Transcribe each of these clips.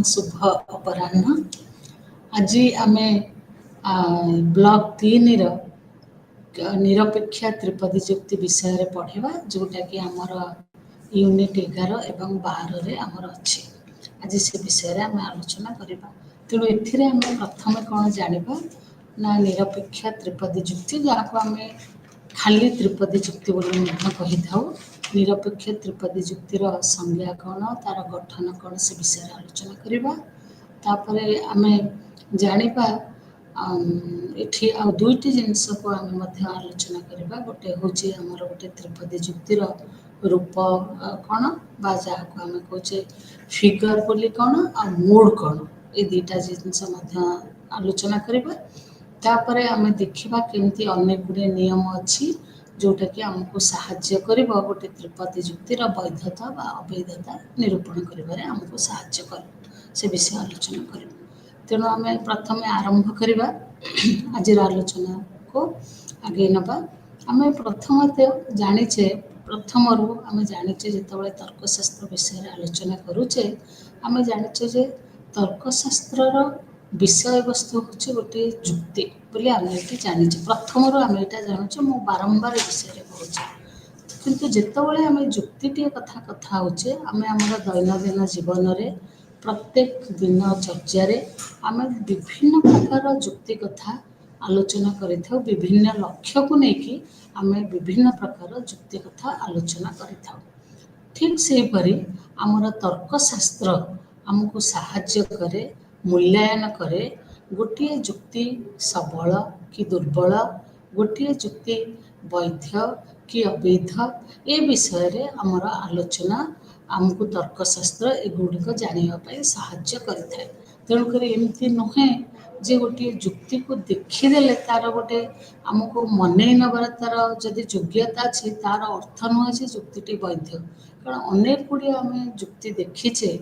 शुभ अपराह्न। आज आम ब्लॉक 3 निरपेक्ष त्रिपदी जुक्ति विषय पढ़ा जोटा कि आमर यूनिट 11 एवं 12 आमर अच्छी। आज से विषय आम आलोचना करवा। तेणु ए प्रथम कौन जाना ना निरपेक्ष त्रिपदी जुक्ति जहाँ को आम खाली त्रिपदी जुक्ति कही था। निरपेक्ष त्रिपदी जुक्तिर संज्ञा कौन तार गठन कौन से विषय आलोचना करवा। तापर आम जाना एठी आ दुईटी जिनस को आम आलोचना करवा। गोटे हूँ आमर गोटे त्रिपदी जुक्तिर रूप कौन बा जहाँ को आम कहे फिगर बोली कौन आ मोड कौन ये दुईटा जिनस आलोचना करवा। तापर आम देखा केमती अनेक गुड़े नियम अच्छी जोटा कि आमको साहाय्य कर गोटे त्रिपदी जुक्तिर वैधता बा अवैधता निरूपण कर आमको साहाय्य कर से विषय आलोचना कर। तेणु आम प्रथम आरंभ करवा आज आलोचना को आगे नवा। आम प्रथमतः जाचे प्रथम आम जाचे जो तर्कशास्त्र विषय आलोचना करुचे आम जाचे जे तर्कशास्त्र विषय वस्तु हूँ गोटे जुक्ति बोली आम ये जाचे। प्रथम आम यहाँ जानूँ मु बारंबार विषय कहूँ किंतु जितेबाला आम जुक्ति कथा कथा होचे आम दैनंदिन जीवन में प्रत्येक दिन चर्चा आम विभिन्न प्रकार जुक्ति कथा आलोचना करें। विभिन्न लक्ष्य को लेकिन आम विभिन्न प्रकार जुक्ति कथा आलोचना करें। ठीक सेहीपरि आमर तर्कशास्त्र आमको साहाय्य करे मूल्यांकन करे गोटे जुक्ति सबल कि दुर्बल गोटे जुक्ति वैध कि अवैध ए विषय रे आमर आलोचना आमको तर्कशास्त्र एगुड़िक जानापी साहाय्य करें। तेणुक एमती नुहे जे गोटे जुक्ति को देखीदे तार गोटे आमको मन नबार तार जदि योग्यता अच्छी तार अर्थ नुहे से जुक्ति वैध। कारण अनेक गुड़िए आम जुक्ति देखीचे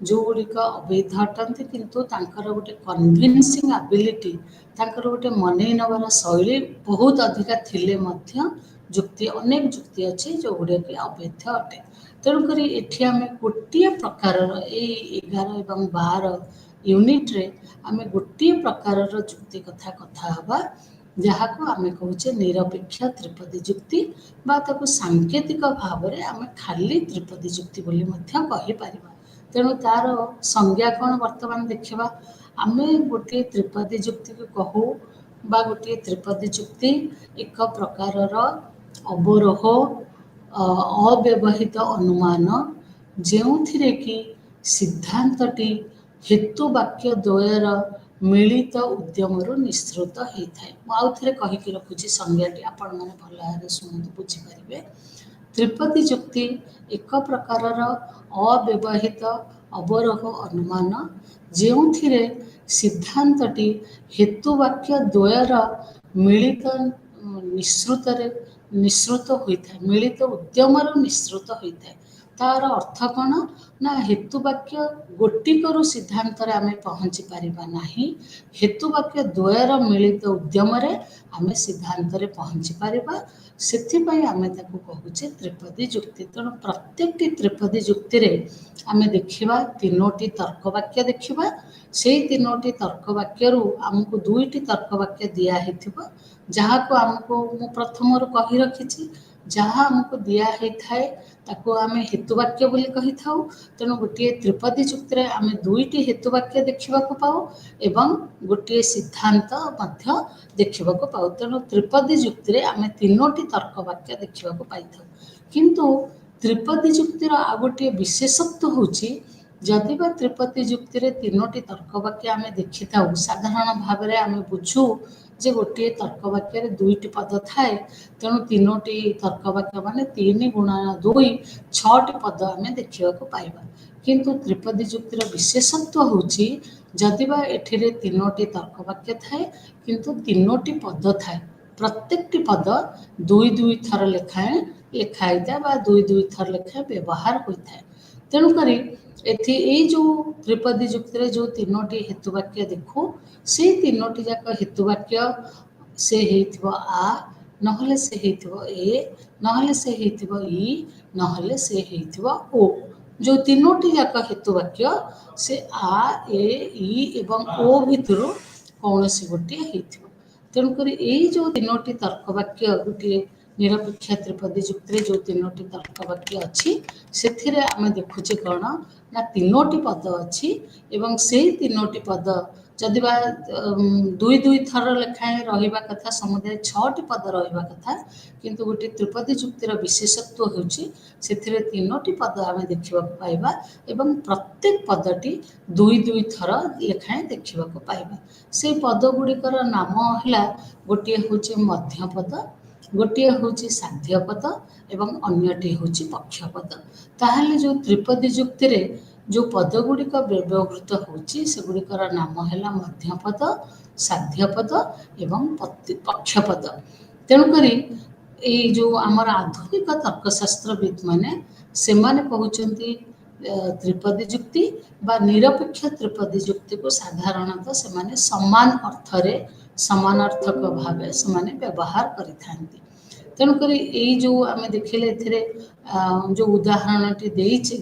जो गुड़िक अवैध अटंती किंतु तांकर गोटे कन्विन्सिंग एबिलिटी तांकर गोटे मन नबार शैली बहुत अधिका थिले मध्य जुक्ति अनेक जुक्ति अच्छी जो गुड़े कि अवैध अटे। तेणुक ये आम गोटे प्रकार 11 एवं 12 यूनिट रे आम गोटे प्रकार जुक्ति कथा कथा हवा जहाँ को आम कहे निरपेक्ष त्रिपदी जुक्ति बा ताको सांकेतिक भाव में आम खाली त्रिपदी जुक्ति बोली कहीपर। तेणु तार संज्ञा कौन वर्तमान देखा आम गोटे त्रिपदी जुक्ति को कहू बा गोटे त्रिपदी जुक्ति एक प्रकार अवरोह अव्यवहित अनुमान जो थी कि सिद्धांतटी हेतु वाक्य द्वयर मिलित उद्यम निःसृत होता है। आउ थे कहीकि रखुची संज्ञाटी आपण मैंने भल भाव शुणु बुझीपारे। त्रिपदी जुक्ति एक प्रकार अव्यवहित अवरोह अनुमान जो थी सिद्धांतटी हेतु वाक्य द्वयर मिलित निःसृत होता है मिलित उद्यम निःसृत होता है। तार अर्थ कौन ना हेतुवाक्य गोटिकरू सिद्धांत आम पहुँची पारिबा नाही हेतु वाक्य द्वयर मिलित उद्यम आम सिद्धांत पहुँची पारिबा सेथिपाई आम ताकू कहूचे त्रिपदी जुक्ति। तेणु प्रत्येक त्रिपदी जुक्ति रे आम देखिबा तीनोटी तर्कवाक्य देखिबा से तीनोटी तर्कवाक्यरू आमको दुईटी तर्कवाक्य दिया हेथिबा जहाँ को आमको मु प्रथम कही रखी जहाँ आमको दिया है ताको आम हेतुवाक्य बोली कही था। तेणु गोटे त्रिपदी जुक्ति आम दुईटी हेतुवाक्य देखा पाऊ एवं गोटे सिद्धांत देखा पाऊ। तेणु त्रिपदी जुक्ति आम तीनोटी तर्कवाक्य देखा पाई था। किंतु त्रिपदी जुक्तिर आ गोटे विशेषत्व होची जदिबा त्रिपदी जुक्ति तीनोटी तर्कवाक्य आम देखी था साधारण भाव में आम बुझू जे गोटे तर्कवाक्य दुईटी पद थाए तेणु तीनोटी तर्कवाक्य मान 3 गुणा 2 6टी पद आम देखा पाइबा। किंतु त्रिपदी जुक्तिर विशेषत्व होची जदिबा एठिरे तीनोटी तर्कवाक्य थाए किंतु तीनोटी पद थाए प्रत्येकटी पद 2 थर लेखाएं लिखाई था बा 2 थर लेखाएं व्यवहार होता है। तेणुक जो त्रिपदी जुक्ति जो तीनोटी हेतुवाक्य देखू से तीनोटी जाक हेतुवाक्य से हेतिबो आ नहले से हेतिबो ए नहले से हेतिबो ई नहले से हेतिबो ओ जो तीनोटी जाक हेतु वाक्य से आ ए इ एवं ओ भितर कौन सी गोटे हो तेणुक जो तीनोटी तर्क वाक्य गोटे निरपेक्ष त्रिपदी जुक्ति जो तीनोटी तर्क वाक्य अच्छी से आम देखुचे कौन ना तीनोटी पद अच्छी एवं से तीनोटी पद जदि बा दुई दुई थर लेखाएं रहा कथा समुदाय छटी पद रहा कथा किंतु गोटे त्रिपदी जुक्तिर विशेषत्व होची से तीनोटी पद आम देखा पाइबा एवं प्रत्येक पदटी दुई दुई थर लेखाएं देखा पाइबा से पद गुड़िकर नाम है गोटे हूँ मध्यपद गोटे हूँ साध्य पद एवं अन्यटी हूँ पक्षपद ताहले जो त्रिपदी जुक्ति जो पद गुड़िक व्यवहृत होची से गुड़िकर नाम है मध्यपद साध्यपद एवं पक्षपद तेणुक जो आमर आधुनिक तर्कशास्त्रविद मैंने से कहते त्रिपदी जुक्ति बा निरपेक्ष त्रिपदी जुक्ति को साधारणतः से समान अर्थ समानार्थक भाव से व्यवहार करिथांती तेणुक जो आम देखिले जो उदाहरणटी देइछे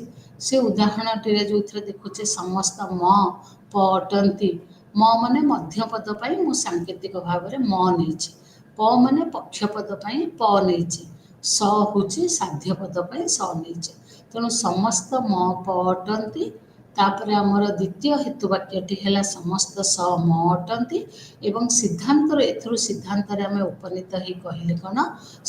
से उदाहरणटी जो देखुचे समस्त म प अटंती म माने मध्यपद पाई मु सांकेतिक भाव में म नहीं प माने पक्षपद पाई प नहीं स हूँ साध्यपद पाई स नहीं तेणु समस्त म प अटंती तापर आमर द्वितीय हेतुवाक्यटी है समस्त स म अटंती एवं सिद्धांत सिद्धांत आम उपनीत ही कहले कौन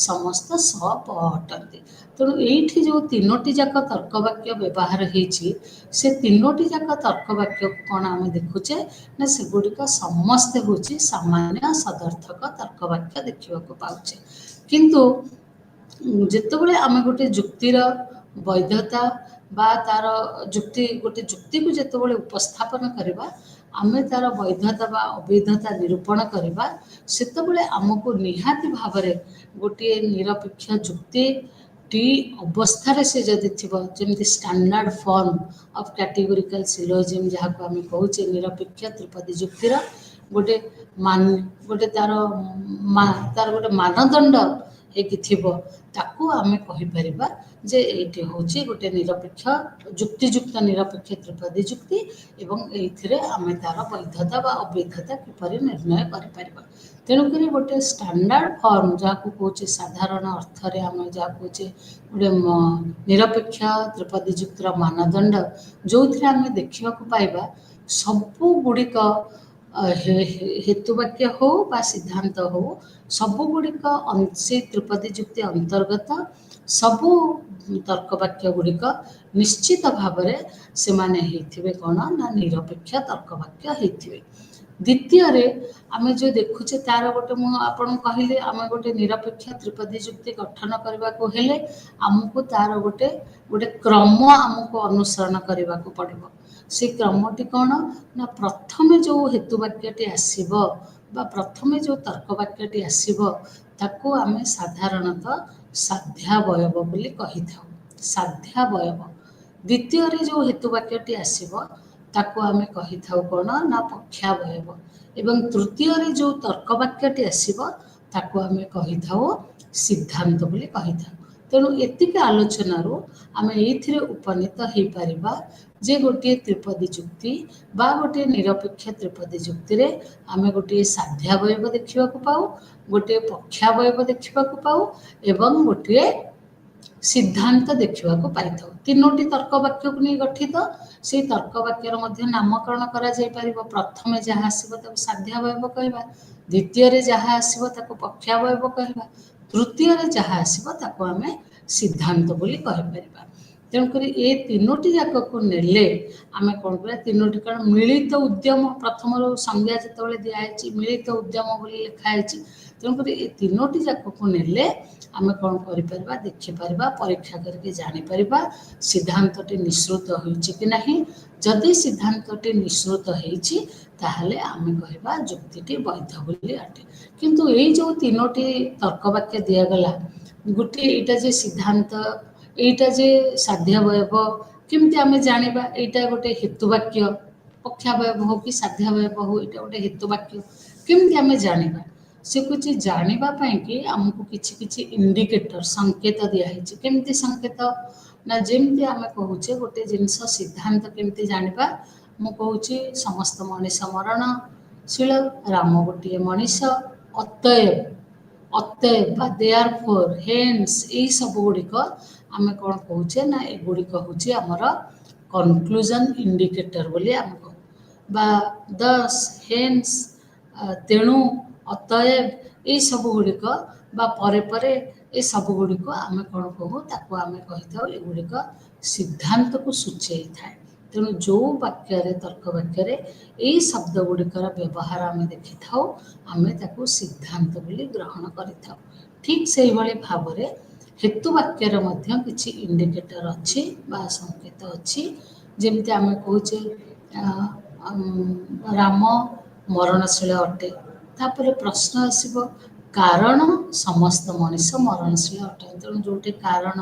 समस्त स प अटंती तेणु ये जो तीनोटी जाक तर्कवाक्य व्यवहार होती से तीनोटी जाक तर्कवाक्य कौन आम देखुचे ना से गुड़िक समस्ते हूँ सामान्य सदर्थक तर्कवाक्य देखा पाचे किंतु जितेबाला आम गोटे जुक्तिर वैधता बा तार जुक्ति गोटे जुक्ति को जितेबाला उपस्थापन करवा आम तार वैधता बा अवैधता निरूपण करवा सेतबेले आमको निहाती भाव गोटे निरपेक्ष जुक्ति टी अवस्था से जदि थी जमी standard form of categorical syllogism जहाँ को आम कहूचे निरपेक्ष त्रिपदी जुक्तिर गोटे मान गोटे तार गोटे मानदंड ताकू आम कहीपर जे ये हूँ गोटे निरपेक्ष जुक्तियुक्त निरपेक्ष त्रिपदी जुक्ति एवं ये आम तार वैधता बा अवैधता किपर निर्णय कर तेणुक गोटे स्टैंडर्ड फॉर्म जहाँ को कहे साधारण अर्थ आम जहाँ कहे गोटे निरपेक्ष त्रिपदी जुक्तिर मानदंड जो थे आम देखा पाइबा सबू गुड़िक हेतुवाक्य हो बा सिद्धांत हो सबू गुड़िक से त्रिपदी जुक्ति अंतर्गत सबू तर्कवाक्य गुड़िक निश्चित भाव से माने कौन ना निरपेक्ष तर्कवाक्य होते द्वितीय आम जो देखुचे तार गोटे मुझे कहले आम गोटे निरपेक्ष त्रिपदी जुक्ति गठन करने को हेले आमको तार गोटे गोटे क्रम आमको अनुसरण करने को पड़ो से क्रमटी कौन ना प्रथमे जो हेतुवाक्यटी आसब बा प्रथमे जो तर्कवाक्यटी आसब ताको आम साधारणतः साध्यावयव बोली कही था साध्यावयव द्वितीय जो हेतुवाक्यटी आसब ताको आम कही था कौन ना पक्षावयव एवं तृतीय जो तर्कवाक्यटी आसब ताको आम कही था सिद्धांत बोली कही था तेणु एतिक आलोचनार आम ये उपनीत हो पारिबा जे गोटे त्रिपदी जुक्ति बा गोटे निरपेक्ष त्रिपदी जुक्ति रे आम गोटे साध्यावयव देखा पाऊ गोटे पक्षावयव देखा पाऊ एवं गोटे सिद्धांत देखा पाई था तीनोटी तर्कवाक्य को नहीं गठित से तर्कवाक्यर नामकरण कर प्रथमे जहाँ आसो साध्यावयव कहवा द्वितीय जहाँ आसो पक्षावयव कहवा तृतीय जहाँ आसो आम सिद्धांत बोली कहीपर तेणुक ये तीनोटी जाक को नेले आम कौन कर तीनोटी कारण मिलित उद्यम प्रथम संज्ञा जो दिखाई मिलित उद्यम बोली लिखाई तेणुक ये तीनोटी जाक को नेले आम कौन कर देखिपर परीक्षा करके जापर सिद्धांतटी निश्रुत होती ना जदि सिद्धांतटी निश्रुत होते आम कह जुक्ति वैध बोली अटे किंतु ये जो तीनोटी तर्कवाक्य दिगला गोटे यहाँ जे सिद्धांत यहाँ जे साध्यावयव केमती आम जाना यहाँ गोटे हेतुवाक्य पक्षावयव हो कि साध्यावयव हो यहाँ गोटे हेतुवाक्य केमती आम जाना से କିଛି ଜାଣିବା ପାଇଁ କି ଆମକୁ କିଛି କିଛି ଇଣ୍ଡିକେଟର ସଂକେତ ଦିଆହେଇଛି। କେମିତି ସଂକେତ ନା ଯେମିତି ଆମେ କହୁଛେ ଗୋଟେ ଜିନିଷ ସିଦ୍ଧାନ୍ତ କେମିତି ଜାଣିବା, ମୁଁ କହୁଛି ସମସ୍ତ ମଣିଷ ମରଣଶୀଳ, ରାମ ଗୋଟିଏ ମଣିଷ, ଅତଏବ ଅତଏବ ବା ଦେୟାର ଫୋର ହେନ୍ସ, ଏଇ ସବୁ ଗୁଡ଼ିକ ଆମେ କ'ଣ କହୁଛେ ନା ଏଗୁଡ଼ିକ ହେଉଛି ଆମର କନକ୍ଲୁଜନ୍ ଇଣ୍ଡିକେଟର ବୋଲି ଆମେ କହୁ, ବା ଦଶ ହେନ୍ସ, ତେଣୁ, ଅତଏବ, ଏଇ ସବୁ ଗୁଡ଼ିକ ବା ପରେ ପରେ ଏ ସବୁ ଗୁଡ଼ିକ ଆମେ କ'ଣ କହୁ, ତାକୁ ଆମେ କହିଥାଉ ଏଗୁଡ଼ିକ ସିଦ୍ଧାନ୍ତକୁ ସୂଚେଇଥାଏ। ତେଣୁ ଯେଉଁ ବାକ୍ୟରେ ତର୍କ ବାକ୍ୟରେ ଏଇ ଶବ୍ଦ ଗୁଡ଼ିକର ବ୍ୟବହାର ଆମେ ଦେଖିଥାଉ, ଆମେ ତାକୁ ସିଦ୍ଧାନ୍ତ ବୋଲି ଗ୍ରହଣ କରିଥାଉ। ଠିକ୍ ସେଇଭଳି ଭାବରେ ହେତୁ ବାକ୍ୟର ମଧ୍ୟ କିଛି ଇଣ୍ଡିକେଟର ଅଛି ବା ସଂକେତ ଅଛି। ଯେମିତି ଆମେ କହୁଛେ ରାମ ମରଣଶୀଳ ଅଟେ, ତାପରେ ପ୍ରଶ୍ନ ଆସିବ କାରଣ ସମସ୍ତ ମଣିଷ ମରଣଶୀଳ ଅଟନ୍ତି। ତେଣୁ ଯେଉଁଠି କାରଣ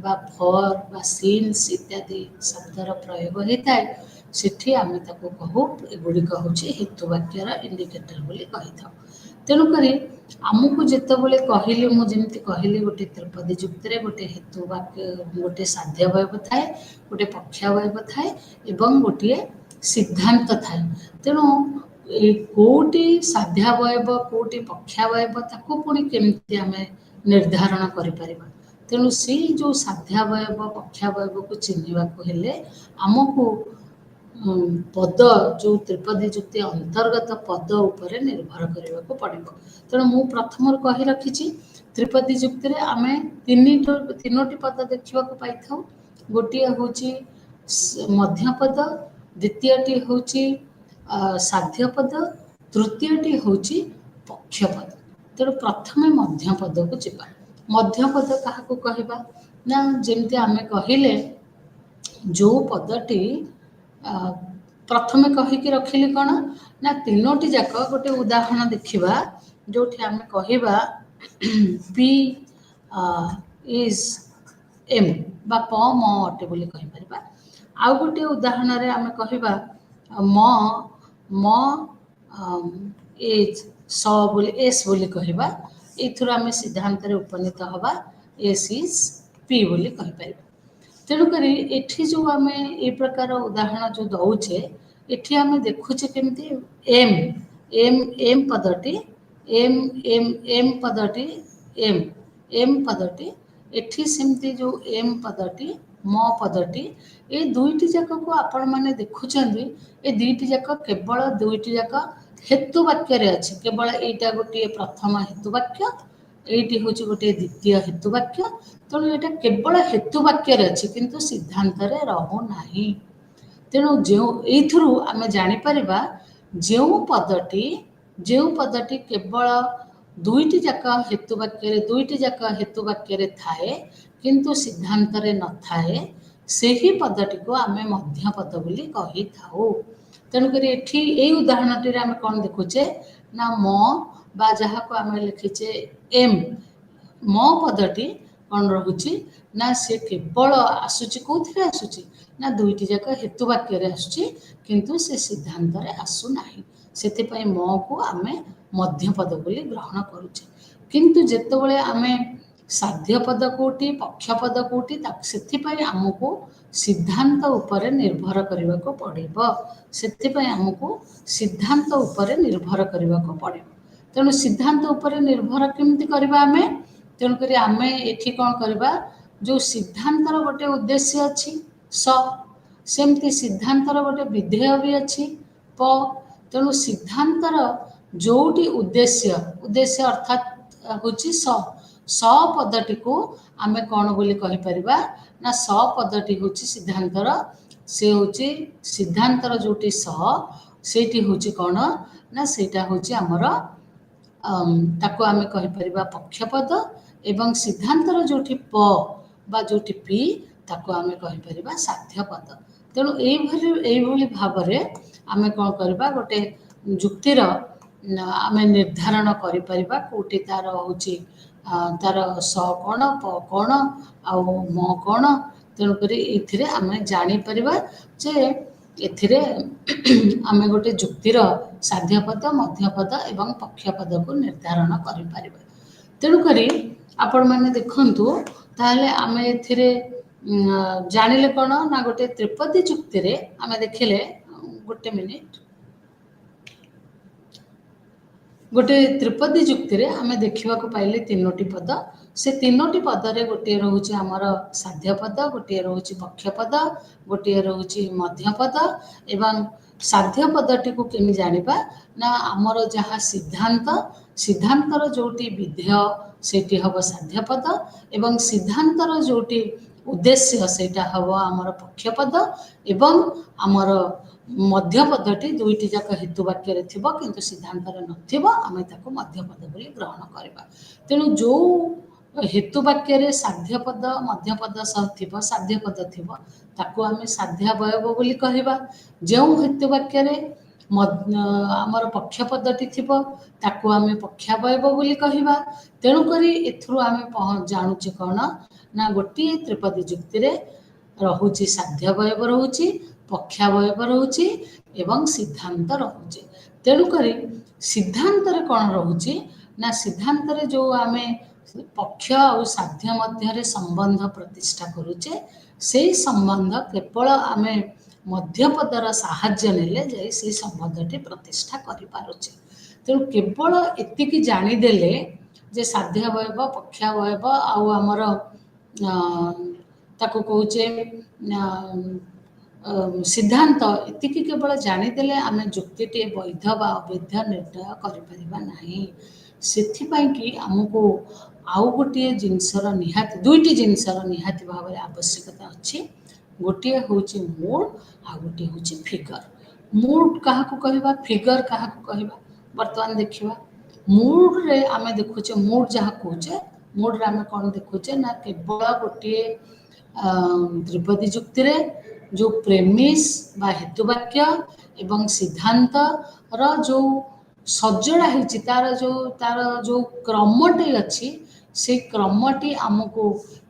ବା ଫର ବା ସିନ୍ସ ଇତ୍ୟାଦି ଶବ୍ଦର ପ୍ରୟୋଗ ହେଇଥାଏ, ସେଠି ଆମେ ତାକୁ କହୁ ଏଗୁଡ଼ିକ ହେଉଛି ହେତୁ ବାକ୍ୟର ଇଣ୍ଡିକେଟର ବୋଲି କହିଥାଉ। ତେଣୁକରି ଆମକୁ ଯେତେବେଳେ କହିଲି, ମୁଁ ଯେମିତି କହିଲି ଗୋଟେ ତ୍ରିପଦୀ ଯୁକ୍ତିରେ ଗୋଟେ ହେତୁ ବାକ୍ୟ, ଗୋଟେ ସାଧ୍ୟାବୟବ ଥାଏ, ଗୋଟେ ପକ୍ଷାବୟବ ଥାଏ ଏବଂ ଗୋଟିଏ ସିଦ୍ଧାନ୍ତ ଥାଏ। ତେଣୁ କେଉଁଟି ସାଧ୍ୟାବୟବ କେଉଁଟି ପକ୍ଷାବୟବ ତାକୁ ପୁଣି କେମିତି ଆମେ ନିର୍ଦ୍ଧାରଣ କରିପାରିବା। ତେଣୁ ସେଇ ଯେଉଁ ସାଧ୍ୟାବୟବ ପକ୍ଷାବୟବକୁ ଚିହ୍ନିବାକୁ ହେଲେ ଆମକୁ ପଦ, ଯେଉଁ ତ୍ରିପଦୀ ଯୁକ୍ତି ଅନ୍ତର୍ଗତ ପଦ ଉପରେ ନିର୍ଭର କରିବାକୁ ପଡ଼ିବ। ତେଣୁ ମୁଁ ପ୍ରଥମରୁ କହି ରଖିଛି, ତ୍ରିପଦୀ ଯୁକ୍ତିରେ ଆମେ ତିନୋଟି ପଦ ଦେଖିବାକୁ ପାଇଥାଉ। ଗୋଟିଏ ହେଉଛି ମଧ୍ୟପଦ, ଦ୍ୱିତୀୟଟି ହେଉଛି ସାଧ୍ୟପଦ, ତୃତୀୟଟି ହେଉଛି ପକ୍ଷପଦ। ତେଣୁ ପ୍ରଥମେ ମଧ୍ୟପଦକୁ ଯିବା। ମଧ୍ୟପଦ କାହାକୁ କହିବା ନା, ଯେମିତି ଆମେ କହିଲେ ଯେଉଁ ପଦଟି ପ୍ରଥମେ କହିକି ରଖିଲି କ'ଣ ନା ତିନୋଟି ଯାକ ଗୋଟେ ଉଦାହରଣ ଦେଖିବା, ଯେଉଁଠି ଆମେ କହିବା ପି ଇଜ୍ ଏମ୍ ବା ପ ମ ଅଟେ ବୋଲି କହିପାରିବା। ଆଉ ଗୋଟିଏ ଉଦାହରଣରେ ଆମେ କହିବା ମ ଇଜ୍ ସ ବୋଲି ଏସ୍ ବୋଲି କହିବା। ଏଇଥିରୁ ଆମେ ସିଦ୍ଧାନ୍ତରେ ଉପନୀତ ହେବା ଏସ୍ ଇଜ୍ ପି ବୋଲି କହିପାରିବା। ତେଣୁକରି ଏଠି ଯେଉଁ ଆମେ ଏ ପ୍ରକାର ଉଦାହରଣ ଯେଉଁ ଦେଉଛେ, ଏଠି ଆମେ ଦେଖୁଛେ କେମିତି ଏମ୍ ଏମ୍ ଏମ୍ ପଦଟି ଏମ୍ ଏମ୍ ଏମ୍ ପଦଟି ଏମ୍ ଏମ୍ ପଦଟି, ଏଠି ସେମିତି ଯେଉଁ ଏମ୍ ପଦଟି ମ ପଦଟି, ଏ ଦୁଇଟି ଯାକକୁ ଆପଣମାନେ ଦେଖୁଛନ୍ତି, ଏ ଦୁଇଟି ଯାକ କେବଳ ଦୁଇଟି ଯାକ ହେତୁ ବାକ୍ୟରେ ଅଛି। କେବଳ ଏଇଟା ଗୋଟିଏ ପ୍ରଥମ ହେତୁ ବାକ୍ୟ, ଏଇଟି ହେଉଛି ଗୋଟିଏ ଦ୍ୱିତୀୟ ହେତୁ ବାକ୍ୟ। ତେଣୁ ଏଇଟା କେବଳ ହେତୁ ବାକ୍ୟରେ ଅଛି କିନ୍ତୁ ସିଦ୍ଧାନ୍ତରେ ରହୁନାହିଁ। ତେଣୁ ଏଇଥିରୁ ଆମେ ଜାଣିପାରିବା ଯେଉଁ ପଦଟି କେବଳ ଦୁଇଟି ଯାକ ହେତୁ ବାକ୍ୟରେ ଥାଏ କିନ୍ତୁ ସିଦ୍ଧାନ୍ତରେ ନଥାଏ, ସେହି ପଦଟିକୁ ଆମେ ମଧ୍ୟପଦ ବୋଲି କହିଥାଉ। ତେଣୁକରି ଏଠି ଏଇ ଉଦାହରଣଟିରେ ଆମେ କ'ଣ ଦେଖୁଛେ ନା ମ ବା ଯାହାକୁ ଆମେ ଲେଖିଛେ ଏମ୍, ମ ପଦଟି କ'ଣ ରହୁଛି ନା ସେ କେବଳ ଆସୁଛି କେଉଁଥିରେ ଆସୁଛି ନା ଦୁଇଟି ଯାକ ହେତୁ ବାକ୍ୟରେ ଆସୁଛି କିନ୍ତୁ ସେ ସିଦ୍ଧାନ୍ତରେ ଆସୁନାହିଁ। ସେଥିପାଇଁ ମକୁ ଆମେ ମଧ୍ୟପଦ ବୋଲି ଗ୍ରହଣ କରୁଛେ। କିନ୍ତୁ ଯେତେବେଳେ ଆମେ ସାଧ୍ୟପଦ କେଉଁଟି ପକ୍ଷପଦ କେଉଁଟି, ସେଥିପାଇଁ ଆମକୁ ସିଦ୍ଧାନ୍ତ ଉପରେ ନିର୍ଭର କରିବାକୁ ପଡ଼ିବ। ତେଣୁ ସିଦ୍ଧାନ୍ତ ଉପରେ ନିର୍ଭର କେମିତି କରିବା ଆମେ? ତେଣୁକରି ଆମେ ଏଠି କ'ଣ କରିବା, ଯେଉଁ ସିଦ୍ଧାନ୍ତର ଗୋଟେ ଉଦ୍ଦେଶ୍ୟ ଅଛି ସ, ସେମିତି ସିଦ୍ଧାନ୍ତର ଗୋଟେ ବିଧେୟ ବି ଅଛି ପ। ତେଣୁ ସିଦ୍ଧାନ୍ତର ଯେଉଁଟି ଉଦ୍ଦେଶ୍ୟ ଅର୍ଥାତ୍ ହେଉଛି ସ ପଦଟିକୁ ଆମେ କ'ଣ ବୋଲି କହିପାରିବା ନା ସ ପଦଟି ହେଉଛି ସିଦ୍ଧାନ୍ତର, ସେ ହେଉଛି ସିଦ୍ଧାନ୍ତର ଯେଉଁଟି ସ, ସେଇଠି ହେଉଛି କ'ଣ ନା ସେଇଟା ହେଉଛି ଆମର ତାକୁ ଆମେ କହିପାରିବା ପକ୍ଷପଦ, ଏବଂ ସିଦ୍ଧାନ୍ତର ଯେଉଁଠି ପ ବା ଯେଉଁଠି ପି ତାକୁ ଆମେ କହିପାରିବା ସାଧ୍ୟପଦ। ତେଣୁ ଏଇଭଳି ଭାବରେ ଆମେ କ'ଣ କରିବା, ଗୋଟେ ଯୁକ୍ତିର ଆମେ ନିର୍ଦ୍ଧାରଣ କରିପାରିବା କେଉଁଠି ତାର ହେଉଛି ତାର ସ କ'ଣ, ପ କ'ଣ ଆଉ ମ କ'ଣ। ତେଣୁକରି ଏଇଥିରେ ଆମେ ଜାଣିପାରିବା ଯେ ଏଥିରେ ଆମେ ଗୋଟେ ଯୁକ୍ତିର ସାଧ୍ୟପଦ ମଧ୍ୟପଦ ଏବଂ ପକ୍ଷପଦକୁ ନିର୍ଦ୍ଧାରଣ କରିପାରିବା। ତେଣୁକରି ଆପଣମାନେ ଦେଖନ୍ତୁ, ତାହେଲେ ଆମେ ଏଥିରେ ଜାଣିଲେ କ'ଣ ନା ଗୋଟେ ତ୍ରିପଦୀ ଯୁକ୍ତିରେ ଆମେ ଦେଖିଲେ, ଗୋଟେ ମିନିଟ୍, ଗୋଟେ ତ୍ରିପଦୀ ଯୁକ୍ତିରେ ଆମେ ଦେଖିବାକୁ ପାଇଲେ ତିନୋଟି ପଦ। ସେ ତିନୋଟି ପଦରେ ଗୋଟିଏ ରହୁଛି ଆମର ସାଧ୍ୟପଦ, ଗୋଟିଏ ରହୁଛି ପକ୍ଷପଦ, ଗୋଟିଏ ରହୁଛି ମଧ୍ୟପଦ। ଏବଂ ସାଧ୍ୟ ପଦଟିକୁ କେମିତି ଜାଣିବା ନା ଆମର ଯାହା ସିଦ୍ଧାନ୍ତ, ସିଦ୍ଧାନ୍ତର ଯେଉଁଟି ବିଧେୟ ସେଇଟି ହେବ ସାଧ୍ୟପଦ, ଏବଂ ସିଦ୍ଧାନ୍ତର ଯେଉଁଟି ଉଦ୍ଦେଶ୍ୟ ସେଇଟା ହେବ ଆମର ପକ୍ଷପଦ, ଏବଂ ଆମର ମଧ୍ୟପଦଟି ଦୁଇଟି ଯାକ ହେତୁ ବାକ୍ୟରେ ଥିବ କିନ୍ତୁ ସିଦ୍ଧାନ୍ତରେ ନଥିବ, ଆମେ ତାକୁ ମଧ୍ୟପଦ ବୋଲି ଗ୍ରହଣ କରିବା। ତେଣୁ ଯେଉଁ ହେତୁ ବାକ୍ୟରେ ସାଧ୍ୟପଦ ମଧ୍ୟପଦ ସହ ଥିବ, ସାଧ୍ୟପଦ ଥିବ, ତାକୁ ଆମେ ସାଧ୍ୟାବୟବ ବୋଲି କହିବା। ଯେଉଁ ହେତୁ ବାକ୍ୟରେ ଆମର ପକ୍ଷପଦଟି ଥିବ ତାକୁ ଆମେ ପକ୍ଷାବୟବ ବୋଲି କହିବା। ତେଣୁକରି ଏଥିରୁ ଆମେ ଜାଣୁଛେ କ'ଣ ନା ଗୋଟିଏ ତ୍ରିପଦୀ ଯୁକ୍ତିରେ ରହୁଛି ସାଧ୍ୟାବୟବ ରହୁଛି, ପକ୍ଷାବୟବ ରହୁଛି ଏବଂ ସିଦ୍ଧାନ୍ତ ରହୁଛି। ତେଣୁକରି ସିଦ୍ଧାନ୍ତରେ କ'ଣ ରହୁଛି ନା ସିଦ୍ଧାନ୍ତରେ ଯେଉଁ ଆମେ ପକ୍ଷ ଆଉ ସାଧ୍ୟ ମଧ୍ୟରେ ସମ୍ବନ୍ଧ ପ୍ରତିଷ୍ଠା କରୁଛେ, ସେଇ ସମ୍ବନ୍ଧ କେବଳ ଆମେ ମଧ୍ୟପଦର ସାହାଯ୍ୟ ନେଲେ ଯାଇ ସେଇ ସମ୍ବନ୍ଧଟି ପ୍ରତିଷ୍ଠା କରିପାରୁଛେ। ତେଣୁ କେବଳ ଏତିକି ଜାଣିଦେଲେ ଯେ ସାଧ୍ୟାବୟବ, ପକ୍ଷାବୟବ ଆଉ ଆମର ତାକୁ କହୁଛେ ସିଦ୍ଧାନ୍ତ, ଏତିକି କେବଳ ଜାଣିଦେଲେ ଆମେ ଯୁକ୍ତିଟିଏ ବୈଧ ବା ଅବୈଧ ନିର୍ଣ୍ଣୟ କରିପାରିବା ନାହିଁ। ସେଥିପାଇଁ କି ଆମକୁ ଆଉ ଗୋଟିଏ ଜିନିଷର ନିହାତି, ଦୁଇଟି ଜିନିଷର ନିହାତି ଭାବରେ ଆବଶ୍ୟକତା ଅଛି। ଗୋଟିଏ ହେଉଛି ମୁଡ୍, ଆଉ ଗୋଟିଏ ହେଉଛି ଫିଗର। ମୁଡ୍ କାହାକୁ କହିବା, ଫିଗର କାହାକୁ କହିବା, ବର୍ତ୍ତମାନ ଦେଖିବା। ମୁଡ୍ରେ ଆମେ ଦେଖୁଛେ, ମୁଡ୍ ଯାହା କହୁଛେ, ମୁଡ୍ରେ ଆମେ କ'ଣ ଦେଖୁଛେ ନା କେବଳ ଗୋଟିଏ ତ୍ରିପଦୀ ଯୁକ୍ତିରେ ଯେଉଁ ପ୍ରେମିସ୍ ବା ହେତୁବାକ୍ୟ ଏବଂ ସିଦ୍ଧାନ୍ତର ଯେଉଁ ସଜଡ଼ା ହେଇଛି, ତାର ଯେଉଁ କ୍ରମଟି ଅଛି, ସେଇ କ୍ରମଟି ଆମକୁ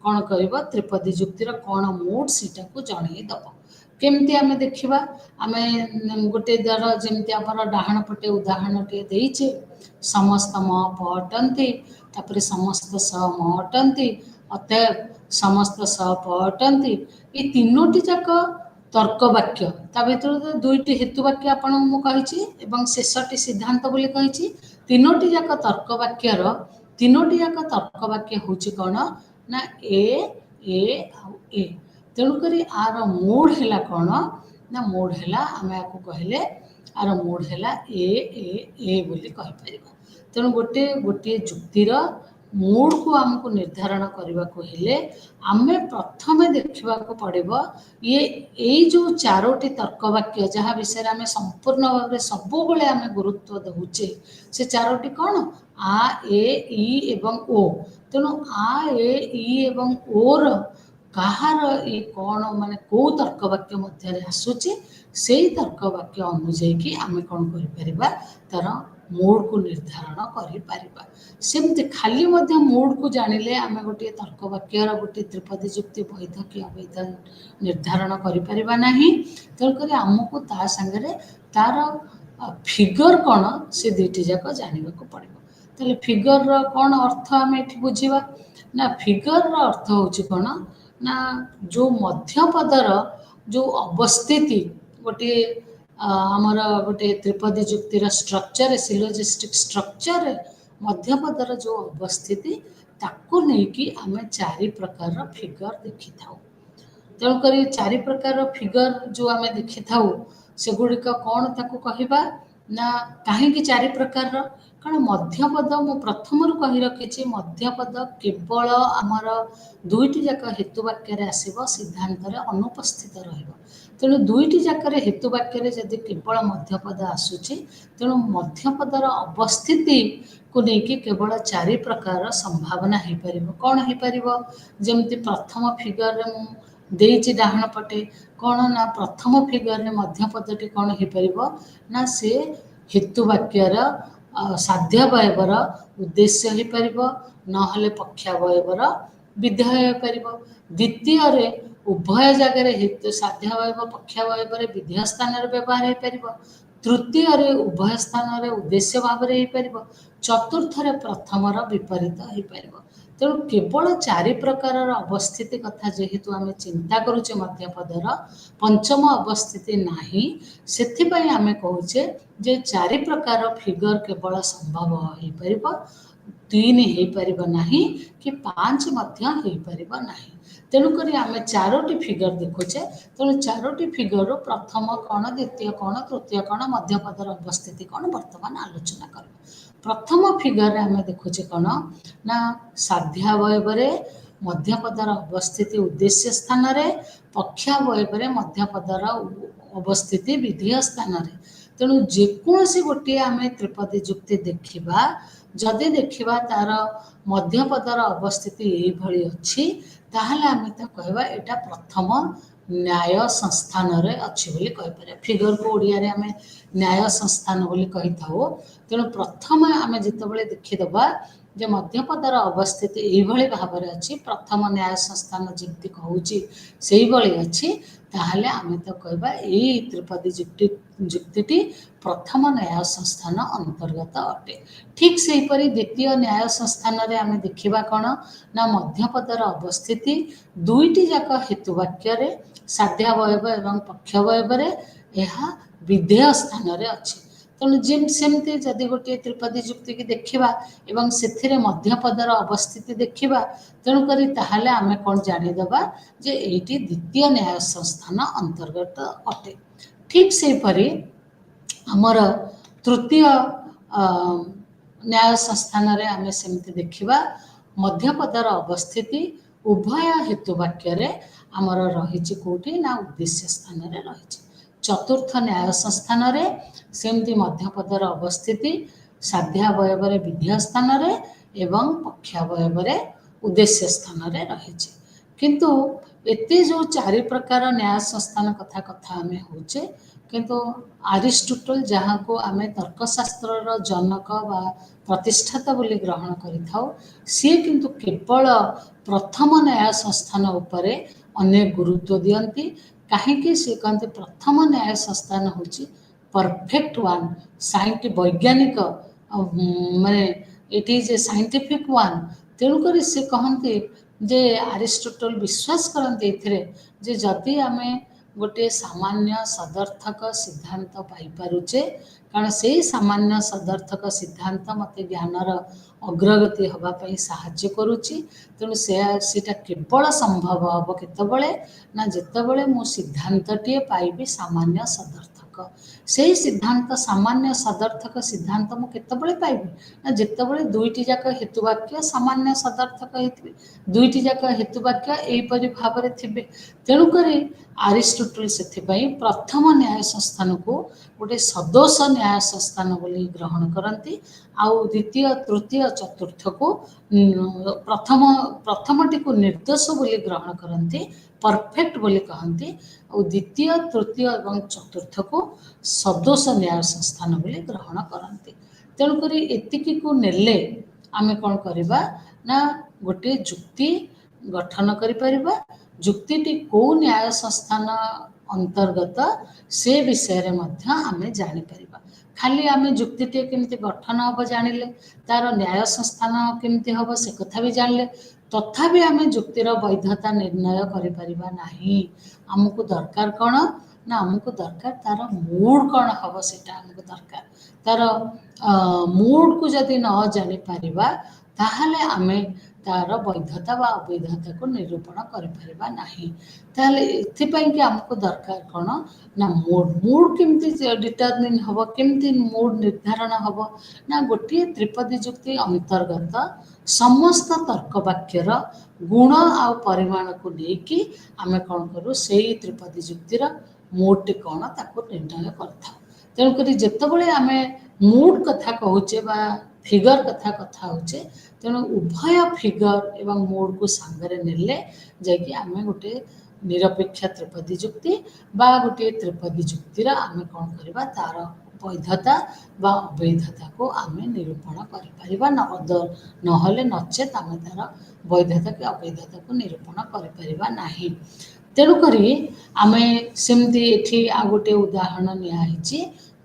କ'ଣ କରିବ, ତ୍ରିପଦୀ ଯୁକ୍ତିର କ'ଣ ମୁଡ୍ ସେଇଟାକୁ ଜଣେଇ ଦେବ। କେମିତି ଆମେ ଦେଖିବା, ଆମେ ଗୋଟେ ଧର ଯେମିତି ଆମର ଡାହାଣ ପଟେ ଉଦାହରଣଟିଏ ଦେଇଛେ, ସମସ୍ତ ମ ପ ଅଟନ୍ତି, ତାପରେ ସମସ୍ତ ସ ମ ଅଟନ୍ତି, ଅତଏବ ସମସ୍ତ ସ ପ ଅଟନ୍ତି। ଏ ତିନୋଟି ଯାକ ତର୍କ ବାକ୍ୟ, ତା ଭିତରୁ ଦୁଇଟି ହେତୁ ବାକ୍ୟ ଆପଣଙ୍କୁ ମୁଁ କହିଛି ଏବଂ ଶେଷଟି ସିଦ୍ଧାନ୍ତ ବୋଲି କହିଛି। ତିନୋଟି ଯାକ ତର୍କ ବାକ୍ୟର ତିନୋଟି ଯାକ ତର୍କ ବାକ୍ୟ ହେଉଛି କ'ଣ ନା ଏ ଆଉ ଏ। ତେଣୁକରି ଆର ମୁଡ୍ ହେଲା କ'ଣ ନା ମୁଡ୍ ହେଲା, ଆମେ ଆକୁ କହିଲେ ଆର ମୁଡ୍ ହେଲା ଏ ବୋଲି କହିପାରିବା। ତେଣୁ ଗୋଟିଏ ଯୁକ୍ତିର ମୁଡ୍କୁ ଆମକୁ ନିର୍ଦ୍ଧାରଣ କରିବାକୁ ହେଲେ ଆମେ ପ୍ରଥମେ ଦେଖିବାକୁ ପଡ଼ିବ ଏଇ ଯେଉଁ ଚାରୋଟି ତର୍କ ବାକ୍ୟ ଯାହା ବିଷୟରେ ଆମେ ସମ୍ପୂର୍ଣ୍ଣ ଭାବରେ ସବୁବେଳେ ଆମେ ଗୁରୁତ୍ୱ ଦେଉଛେ, ସେ ଚାରୋଟି କ'ଣ, ଆ, ଏ, ଇ ଏବଂ ଓ। ତେଣୁ ଆ, ଏ, ଇ ଏବଂ ଓର କାହାର କ'ଣ ମାନେ କେଉଁ ତର୍କ ବାକ୍ୟ ମଧ୍ୟରେ ଆସୁଛି, ସେଇ ତର୍କ ବାକ୍ୟ ଅନୁଯାୟୀ ଆମେ କ'ଣ କରିପାରିବା, ତାର ମୁଡ୍କୁ ନିର୍ଦ୍ଧାରଣ କରିପାରିବା। ସେମିତି ଖାଲି ମଧ୍ୟ ମୁଡ୍କୁ ଜାଣିଲେ ଆମେ ଗୋଟିଏ ତର୍କ ବାକ୍ୟର ଗୋଟିଏ ତ୍ରିପଦୀ ଯୁକ୍ତି ବୈଧ କି ଅବୈଧ ନିର୍ଦ୍ଧାରଣ କରିପାରିବା ନାହିଁ। ତେଣୁକରି ଆମକୁ ତା ସାଙ୍ଗରେ ତାର ଫିଗର କ'ଣ, ସେ ଦୁଇଟି ଯାକ ଜାଣିବାକୁ ପଡ଼ିବ। ତାହେଲେ ଫିଗରର କ'ଣ ଅର୍ଥ ଆମେ ଏଠି ବୁଝିବା ନା ଫିଗରର ଅର୍ଥ ହେଉଛି କ'ଣ ନା ଯେଉଁ ମଧ୍ୟପଦର ଯେଉଁ ଅବସ୍ଥିତି, ଗୋଟିଏ ଆମର ଗୋଟିଏ ତ୍ରିପଦୀ ଯୁକ୍ତିର ଷ୍ଟ୍ରକ୍ଚର, ସିଲୋଜିଷ୍ଟିକ୍ ଷ୍ଟ୍ରକ୍ଚରରେ ମଧ୍ୟପଦର ଯେଉଁ ଅବସ୍ଥିତି, ତାକୁ ନେଇକି ଆମେ ଚାରି ପ୍ରକାରର ଫିଗର ଦେଖିଥାଉ। ତେଣୁକରି ଚାରି ପ୍ରକାରର ଫିଗର ଯେଉଁ ଆମେ ଦେଖିଥାଉ, ସେଗୁଡ଼ିକ କ'ଣ ତାକୁ କହିବା ନା କାହିଁକି ଚାରି ପ୍ରକାରର, କାରଣ ମଧ୍ୟପଦ ମୁଁ ପ୍ରଥମରୁ କହି ରଖିଛି, ମଧ୍ୟପଦ କେବଳ ଆମର ଦୁଇଟି ଯାକ ହେତୁ ବାକ୍ୟରେ ଆସିବ, ସିଦ୍ଧାନ୍ତରେ ଅନୁପସ୍ଥିତ ରହିବ। ତେଣୁ ଦୁଇଟି ଯାକରେ ହେତୁ ବାକ୍ୟରେ ଯଦି କେବଳ ମଧ୍ୟପଦ ଆସୁଛି, ତେଣୁ ମଧ୍ୟପଦର ଅବସ୍ଥିତିକୁ ନେଇକି କେବଳ ଚାରି ପ୍ରକାରର ସମ୍ଭାବନା ହେଇପାରିବ। କ'ଣ ହେଇପାରିବ, ଯେମିତି ପ୍ରଥମ ଫିଗରରେ ମୁଁ ଦେଇଛି ଡାହାଣ ପଟେ, କ'ଣ ନା ପ୍ରଥମ ଫିଗରରେ ମଧ୍ୟପଦଟି କ'ଣ ହେଇପାରିବ ନା ସେ ହେତୁ ବାକ୍ୟର ସାଧ୍ୟାବୟବର ଉଦ୍ଦେଶ୍ୟ ହେଇପାରିବ, ନହେଲେ ପକ୍ଷାବୟବର ବିଧେୟ ହୋଇପାରିବ। ଦ୍ୱିତୀୟରେ ଉଭୟ ଜାଗାରେ ହେତୁ ସାଧ୍ୟାବୟବ ପକ୍ଷାବୟବରେ ବିଧେୟ ସ୍ଥାନରେ ବ୍ୟବହାର ହୋଇପାରିବ। ତୃତୀୟରେ ଉଭୟ ସ୍ଥାନରେ ଉଦ୍ଦେଶ୍ୟ ଭାବରେ ହୋଇପାରିବ। ଚତୁର୍ଥରେ ପ୍ରଥମର ବିପରୀତ ହୋଇପାରିବ। ତେଣୁ କେବଳ ଚାରି ପ୍ରକାରର ଅବସ୍ଥିତି କଥା ଯେହେତୁ ଆମେ ଚିନ୍ତା କରୁଛେ ମଧ୍ୟପଦର ପଞ୍ଚମ ଅବସ୍ଥିତି ନାହିଁ, ସେଥିପାଇଁ ଆମେ କହୁଛେ ଯେ ଚାରି ପ୍ରକାର ଫିଗର କେବଳ ସମ୍ଭବ ହୋଇପାରିବ, 3 ହୋଇପାରିବ ନାହିଁ କି 5 ମଧ୍ୟ ହୋଇପାରିବ ନାହିଁ। ତେଣୁକରି ଆମେ ଚାରୋଟି ଫିଗର ଦେଖୁଛେ। ତେଣୁ ଚାରୋଟି ଫିଗରରୁ ପ୍ରଥମ କ'ଣ, ଦ୍ୱିତୀୟ କ'ଣ, ତୃତୀୟ କ'ଣ, ମଧ୍ୟପଦର ଅବସ୍ଥିତି କ'ଣ ବର୍ତ୍ତମାନ ଆଲୋଚନା କରିବା। ପ୍ରଥମ ଫିଗରରେ ଆମେ ଦେଖୁଛେ କ'ଣ ନା ସାଧ୍ୟାବୟବରେ ମଧ୍ୟପଦର ଅବସ୍ଥିତି ଉଦ୍ଦେଶ୍ୟ ସ୍ଥାନରେ, ପକ୍ଷାବୟବରେ ମଧ୍ୟପଦର ଅବସ୍ଥିତି ବିଧେୟ ସ୍ଥାନରେ। ତେଣୁ ଯେକୌଣସି ଗୋଟିଏ ଆମେ ତ୍ରିପଦୀ ଯୁକ୍ତି ଦେଖିବା, ଯଦି ଦେଖିବା ତାର ମଧ୍ୟପଦର ଅବସ୍ଥିତି ଏଇଭଳି ଅଛି, ତାହେଲେ ଆମେ ତ କହିବା ଏଇଟା ପ୍ରଥମ ନ୍ୟାୟ ସଂସ୍ଥାନରେ ଅଛି ବୋଲି କହିପାରିବା। ଫିଗରକୁ ଓଡ଼ିଆରେ ଆମେ ନ୍ୟାୟ ସଂସ୍ଥାନ ବୋଲି କହିଥାଉ। ତେଣୁ ପ୍ରଥମେ ଆମେ ଯେତେବେଳେ ଦେଖିଦେବା ଯେ ମଧ୍ୟପଦର ଅବସ୍ଥିତି ଏଇଭଳି ଭାବରେ ଅଛି, ପ୍ରଥମ ନ୍ୟାୟ ସଂସ୍ଥାନ ଯେମିତି କହୁଛି ସେଇଭଳି ଅଛି, ତାହେଲେ ଆମେ ତ କହିବା ଏଇ ତ୍ରିପଦୀ ଯୁକ୍ତିଟି ପ୍ରଥମ ନ୍ୟାୟ ସଂସ୍ଥାନ ଅନ୍ତର୍ଗତ ଅଟେ। ଠିକ୍ ସେହିପରି ଦ୍ୱିତୀୟ ନ୍ୟାୟ ସଂସ୍ଥାନରେ ଆମେ ଦେଖିବା କ'ଣ ନା ମଧ୍ୟପଦର ଅବସ୍ଥିତି ଦୁଇଟି ଯାକ ହେତୁ ବାକ୍ୟରେ ସାଧ୍ୟାବୟବ ଏବଂ ପକ୍ଷାବୟବରେ ଏହା ବିଧେୟ ସ୍ଥାନରେ ଅଛି। ତେଣୁ ସେମିତି ଯଦି ଗୋଟିଏ ତ୍ରିପଦୀ ଯୁକ୍ତିକି ଦେଖିବା ଏବଂ ସେଥିରେ ମଧ୍ୟପଦର ଅବସ୍ଥିତି ଦେଖିବା, ତେଣୁକରି ତାହେଲେ ଆମେ କ'ଣ ଜାଣିଦେବା ଯେ ଏଇଟି ଦ୍ୱିତୀୟ ନ୍ୟାୟ ସଂସ୍ଥାନ ଅନ୍ତର୍ଗତ ଅଟେ। ଠିକ୍ ସେହିପରି ଆମର ତୃତୀୟ ନ୍ୟାୟ ସଂସ୍ଥାନରେ ଆମେ ସେମିତି ଦେଖିବା ମଧ୍ୟପଦର ଅବସ୍ଥିତି ଉଭୟ ହେତୁ ବାକ୍ୟରେ ଆମର ରହିଛି କେଉଁଠି ନା ଉଦ୍ଦେଶ୍ୟ ସ୍ଥାନରେ ରହିଛି। ଚତୁର୍ଥ ନ୍ୟାୟ ସଂସ୍ଥାନରେ ସେମିତି ମଧ୍ୟପଦର ଅବସ୍ଥିତି ସାଧ୍ୟାବୟବରେ ବିଧେୟ ସ୍ଥାନରେ ଏବଂ ପକ୍ଷାବୟବରେ ଉଦ୍ଦେଶ୍ୟ ସ୍ଥାନରେ ରହିଛି। କିନ୍ତୁ ଏତେ ଯେଉଁ ଚାରି ପ୍ରକାର ନ୍ୟାୟ ସଂସ୍ଥାନ କଥା ଆମେ ହେଉଛେ, କିନ୍ତୁ ଆରିଷ୍ଟଟଲ ଯାହାକୁ ଆମେ ତର୍କଶାସ୍ତ୍ରର ଜନକ ବା ପ୍ରତିଷ୍ଠାତା ବୋଲି ଗ୍ରହଣ କରିଥାଉ, ସିଏ କିନ୍ତୁ କେବଳ ପ୍ରଥମ ନ୍ୟାୟ ସଂସ୍ଥାନ ଉପରେ ଅନେକ ଗୁରୁତ୍ୱ ଦିଅନ୍ତି। କାହିଁକି ସେ କହନ୍ତି ପ୍ରଥମ ନ୍ୟାୟ ସଂସ୍ଥାନ ହେଉଛି ପରଫେକ୍ଟ ୱାନ୍, ବୈଜ୍ଞାନିକ, ମାନେ it is a scientific one. ତେଣୁକରି ସେ କହନ୍ତି ଯେ ଆରିଷ୍ଟଟଲ ବିଶ୍ୱାସ କରନ୍ତି ଏଥିରେ ଯେ ଯଦି ଆମେ ଗୋଟିଏ ସାମାନ୍ୟ ସଦର୍ଥକ ସିଦ୍ଧାନ୍ତ ପାଇପାରୁଛେ, କାରଣ ସେଇ ସାମାନ୍ୟ ସଦର୍ଥକ ସିଦ୍ଧାନ୍ତ ମୋତେ ଜ୍ଞାନର ଅଗ୍ରଗତି ହେବା ପାଇଁ ସାହାଯ୍ୟ କରୁଛି। ତେଣୁ ସେଇଟା କେବଳ ସମ୍ଭବ ହେବ କେତେବେଳେ ନା ଯେତେବେଳେ ମୁଁ ସିଦ୍ଧାନ୍ତଟିଏ ପାଇବି ସାମାନ୍ୟ ସଦର୍ଥକ। ସେଇ ସିଦ୍ଧାନ୍ତ ସାମାନ୍ୟ ସଦର୍ଥକ ସିଦ୍ଧାନ୍ତ ମୁଁ କେତେବେଳେ ପାଇବି ନା ଯେତେବେଳେ ଦୁଇଟି ଯାକ ହେତୁବାକ୍ୟ ସାମାନ୍ୟ ସଦର୍ଥକ ହେଇଥିବେ, ଦୁଇଟି ଯାକ ହେତୁବାକ୍ୟ ଏହିପରି ଭାବରେ ଥିବେ। ତେଣୁକରି ଆରିଷ୍ଟଟଲ ସେଥିପାଇଁ ପ୍ରଥମ ନ୍ୟାୟ ସଂସ୍ଥାନକୁ ଗୋଟେ ସଦୋଷ ନ୍ୟାୟ ସଂସ୍ଥାନ ବୋଲି ଗ୍ରହଣ କରନ୍ତି, ଆଉ ଦ୍ୱିତୀୟ ତୃତୀୟ ଚତୁର୍ଥକୁ ପ୍ରଥମଟିକୁ ନିର୍ଦ୍ଦୋଷ ବୋଲି ଗ୍ରହଣ କରନ୍ତି, ପରଫେକ୍ଟ ବୋଲି କହନ୍ତି, ଆଉ ଦ୍ୱିତୀୟ ତୃତୀୟ ଏବଂ ଚତୁର୍ଥକୁ ସଦୋଷ ନ୍ୟାୟ ସଂସ୍ଥାନ ବୋଲି ଗ୍ରହଣ କରନ୍ତି। ତେଣୁକରି ଏତିକିକୁ ନେଲେ ଆମେ କ'ଣ କରିବା ନା ଗୋଟିଏ ଯୁକ୍ତି ଗଠନ କରିପାରିବା। ଯୁକ୍ତିଟି କେଉଁ ନ୍ୟାୟ ସଂସ୍ଥାନ ଅନ୍ତର୍ଗତ ସେ ବିଷୟରେ ମଧ୍ୟ ଆମେ ଜାଣିପାରିବା। ଖାଲି ଆମେ ଯୁକ୍ତିଟିଏ କେମିତି ଗଠନ ହେବ ଜାଣିଲେ, ତାର ନ୍ୟାୟ ସଂସ୍ଥାନ କେମିତି ହେବ ସେ କଥା ବି ଜାଣିଲେ, ତଥାପି ଆମେ ଯୁକ୍ତିର ବୈଧତା ନିର୍ଣ୍ଣୟ କରିପାରିବା ନାହିଁ। ଆମକୁ ଦରକାର କ'ଣ ନା ଆମକୁ ଦରକାର ତାର ମୁଡ୍ କ'ଣ ହେବ, ସେଇଟା ଆମକୁ ଦରକାର। ତାର ମୁଡ୍କୁ ଯଦି ନ ଜାଣିପାରିବା ତାହେଲେ ଆମେ ତାର ବୈଧତା ବା ଅବୈଧତାକୁ ନିରୂପଣ କରିପାରିବା ନାହିଁ। ତାହେଲେ ଏଥିପାଇଁକି ଆମକୁ ଦରକାର କ'ଣ ନା ମୁଡ୍ କେମିତି ଡିଟରମିନ୍ ହେବ, କେମିତି ମୁଡ୍ ନିର୍ଦ୍ଧାରଣ ହେବ ନା ଗୋଟିଏ ତ୍ରିପଦୀ ଯୁକ୍ତି ଅନ୍ତର୍ଗତ ସମସ୍ତ ତର୍କ ବାକ୍ୟର ଗୁଣ ଆଉ ପରିମାଣକୁ ନେଇକି ଆମେ କ'ଣ କରୁ, ସେଇ ତ୍ରିପଦୀ ଯୁକ୍ତିର ମୁଡ୍ଟି କ'ଣ ତାକୁ ନିର୍ଣ୍ଣୟ କରିଥାଉ। ତେଣୁକରି ଯେତେବେଳେ ଆମେ ମୁଡ୍ କଥା କହୁଛେ ବା ଫିଗର କଥା ହେଉଛେ, ତେଣୁ ଉଭୟ ଫିଗର ଏବଂ ମୁଡ୍କୁ ସାଙ୍ଗରେ ନେଲେ ଯାଇକି ଆମେ ଗୋଟେ ନିରପେକ୍ଷ ତ୍ରିପଦୀ ଯୁକ୍ତି ବା ଗୋଟିଏ ତ୍ରିପଦୀ ଯୁକ୍ତିର ଆମେ କ'ଣ କରିବା ତାର ବୈଧତା ବା ଅବୈଧତାକୁ ଆମେ ନିରୂପଣ କରିପାରିବା ନହେଲେ ନଚେତ୍ ଆମେ ତାର ବୈଧତା କି ଅବୈଧତାକୁ ନିରୂପଣ କରିପାରିବା ନାହିଁ। ତେଣୁକରି ଆମେ ସେମିତି ଏଠି ଆଉ ଗୋଟିଏ ଉଦାହରଣ ନିଆହେଇଛି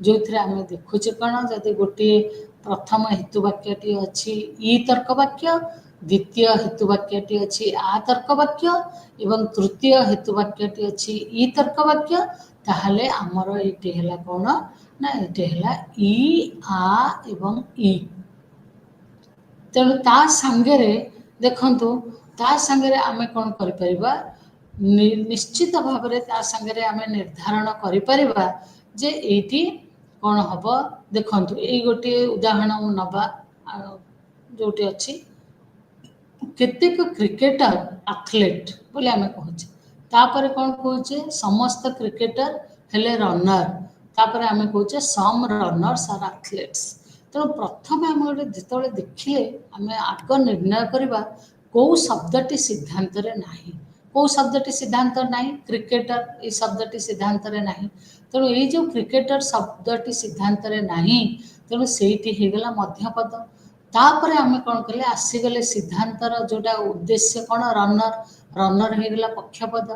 ଯେଉଁଥିରେ ଆମେ ଦେଖୁଛେ କ'ଣ, ଯଦି ଗୋଟିଏ ପ୍ରଥମ ହେତୁବାକ୍ୟଟି ଅଛି ଇ ତର୍କ ବାକ୍ୟ, ଦ୍ୱିତୀୟ ହେତୁବାକ୍ୟଟି ଅଛି ଆ ତର୍କ ବାକ୍ୟ ଏବଂ ତୃତୀୟ ହେତୁବାକ୍ୟଟି ଅଛି ଇ ତର୍କ ବାକ୍ୟ, ତାହେଲେ ଆମର ଏଇଟି ହେଲା କ'ଣ ନା ଏଇଟି ହେଲା ଇ ଆ ଏବଂ ଇ। ତେଣୁ ତା ସାଙ୍ଗରେ ଦେଖନ୍ତୁ, ତା ସାଙ୍ଗରେ ଆମେ କ'ଣ କରିପାରିବା, ନିଶ୍ଚିତ ଭାବରେ ତା ସାଙ୍ଗରେ ଆମେ ନିର୍ଦ୍ଧାରଣ କରିପାରିବା ଯେ ଏଇଠି କ'ଣ ହେବ। ଦେଖନ୍ତୁ ଏଇ ଗୋଟିଏ ଉଦାହରଣ ନେବା ଯେଉଁଠି ଅଛି କେତେକ କ୍ରିକେଟର ଆଥଲେଟ୍ ବୋଲି ଆମେ କହୁଛେ, ତାପରେ କ'ଣ କହୁଛେ ସମସ୍ତ କ୍ରିକେଟର ହେଲେ ରନର, ତାପରେ ଆମେ କହୁଛେ ସମ୍ ରନର୍ସ ଆର୍ ଆଥଲେଟ୍ସ। ତେଣୁ ପ୍ରଥମେ ଆମେ ଗୋଟେ ଯେତେବେଳେ ଦେଖିଲେ ଆମେ ଆଗ ନିର୍ଣ୍ଣୟ କରିବା କେଉଁ ଶବ୍ଦଟି ସିଦ୍ଧାନ୍ତରେ ନାହିଁ, କେଉଁ ଶବ୍ଦଟି ସିଦ୍ଧାନ୍ତ ନାହିଁ, କ୍ରିକେଟର ଏଇ ଶବ୍ଦଟି ସିଦ୍ଧାନ୍ତରେ ନାହିଁ। ତେଣୁ ଏଇ ଯେଉଁ କ୍ରିକେଟର ଶବ୍ଦଟି ସିଦ୍ଧାନ୍ତରେ ନାହିଁ, ତେଣୁ ସେଇଟି ହେଇଗଲା ମଧ୍ୟପଦ। ତାପରେ ଆମେ କ'ଣ କଲେ ଆସିଗଲେ ସିଦ୍ଧାନ୍ତର ଯେଉଁଟା ଉଦ୍ଦେଶ୍ୟ କ'ଣ, ରନର ହେଇଗଲା ପକ୍ଷପଦ,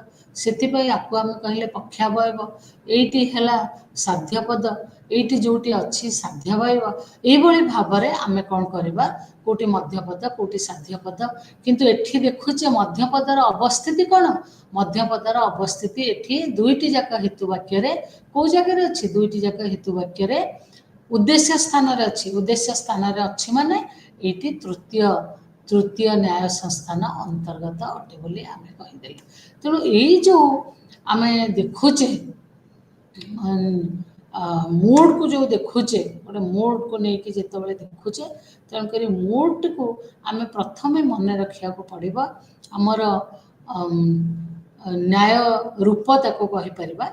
ସେଥିପାଇଁ ଆକୁ ଆମେ କହିଲେ ପକ୍ଷାବୟବ। ଏଇଟି ହେଲା ସାଧ୍ୟପଦ, ଏଇଠି ଯେଉଁଠି ଅଛି ସାଧ୍ୟବୟବ। ଏଇଭଳି ଭାବରେ ଆମେ କ'ଣ କରିବା, କେଉଁଠି ମଧ୍ୟପଦ କେଉଁଠି ସାଧ୍ୟପଦ। କିନ୍ତୁ ଏଠି ଦେଖୁଛେ ମଧ୍ୟପଦର ଅବସ୍ଥିତି କ'ଣ, ମଧ୍ୟପଦର ଅବସ୍ଥିତି ଏଠି ଦୁଇଟି ଯାକ ହେତୁବାକ୍ୟରେ କେଉଁ ଜାଗାରେ ଅଛି, ଦୁଇଟି ଯାକ ହେତୁବାକ୍ୟରେ ଉଦ୍ଦେଶ୍ୟ ସ୍ଥାନରେ ଅଛି। ଉଦ୍ଦେଶ୍ୟ ସ୍ଥାନରେ ଅଛି ମାନେ ଏଇଠି ତୃତୀୟ ନ୍ୟାୟ ସଂସ୍ଥାନ ଅନ୍ତର୍ଗତ ଅଟେ ବୋଲି ଆମେ କହିଦେଲେ। ତେଣୁ ଏଇ ଯେଉଁ ଆମେ ଦେଖୁଛେ ମୁଡ୍କୁ ଯେଉଁ ଦେଖୁଛେ, ଗୋଟେ ମୁଡ୍କୁ ନେଇକି ଯେତେବେଳେ ଦେଖୁଛେ, ତେଣୁକରି ମୁଡ୍ଟିକୁ ଆମେ ପ୍ରଥମେ ମନେ ରଖିବାକୁ ପଡ଼ିବ। ଆମର ନ୍ୟାୟ ରୂପ ତାକୁ କହିପାରିବା,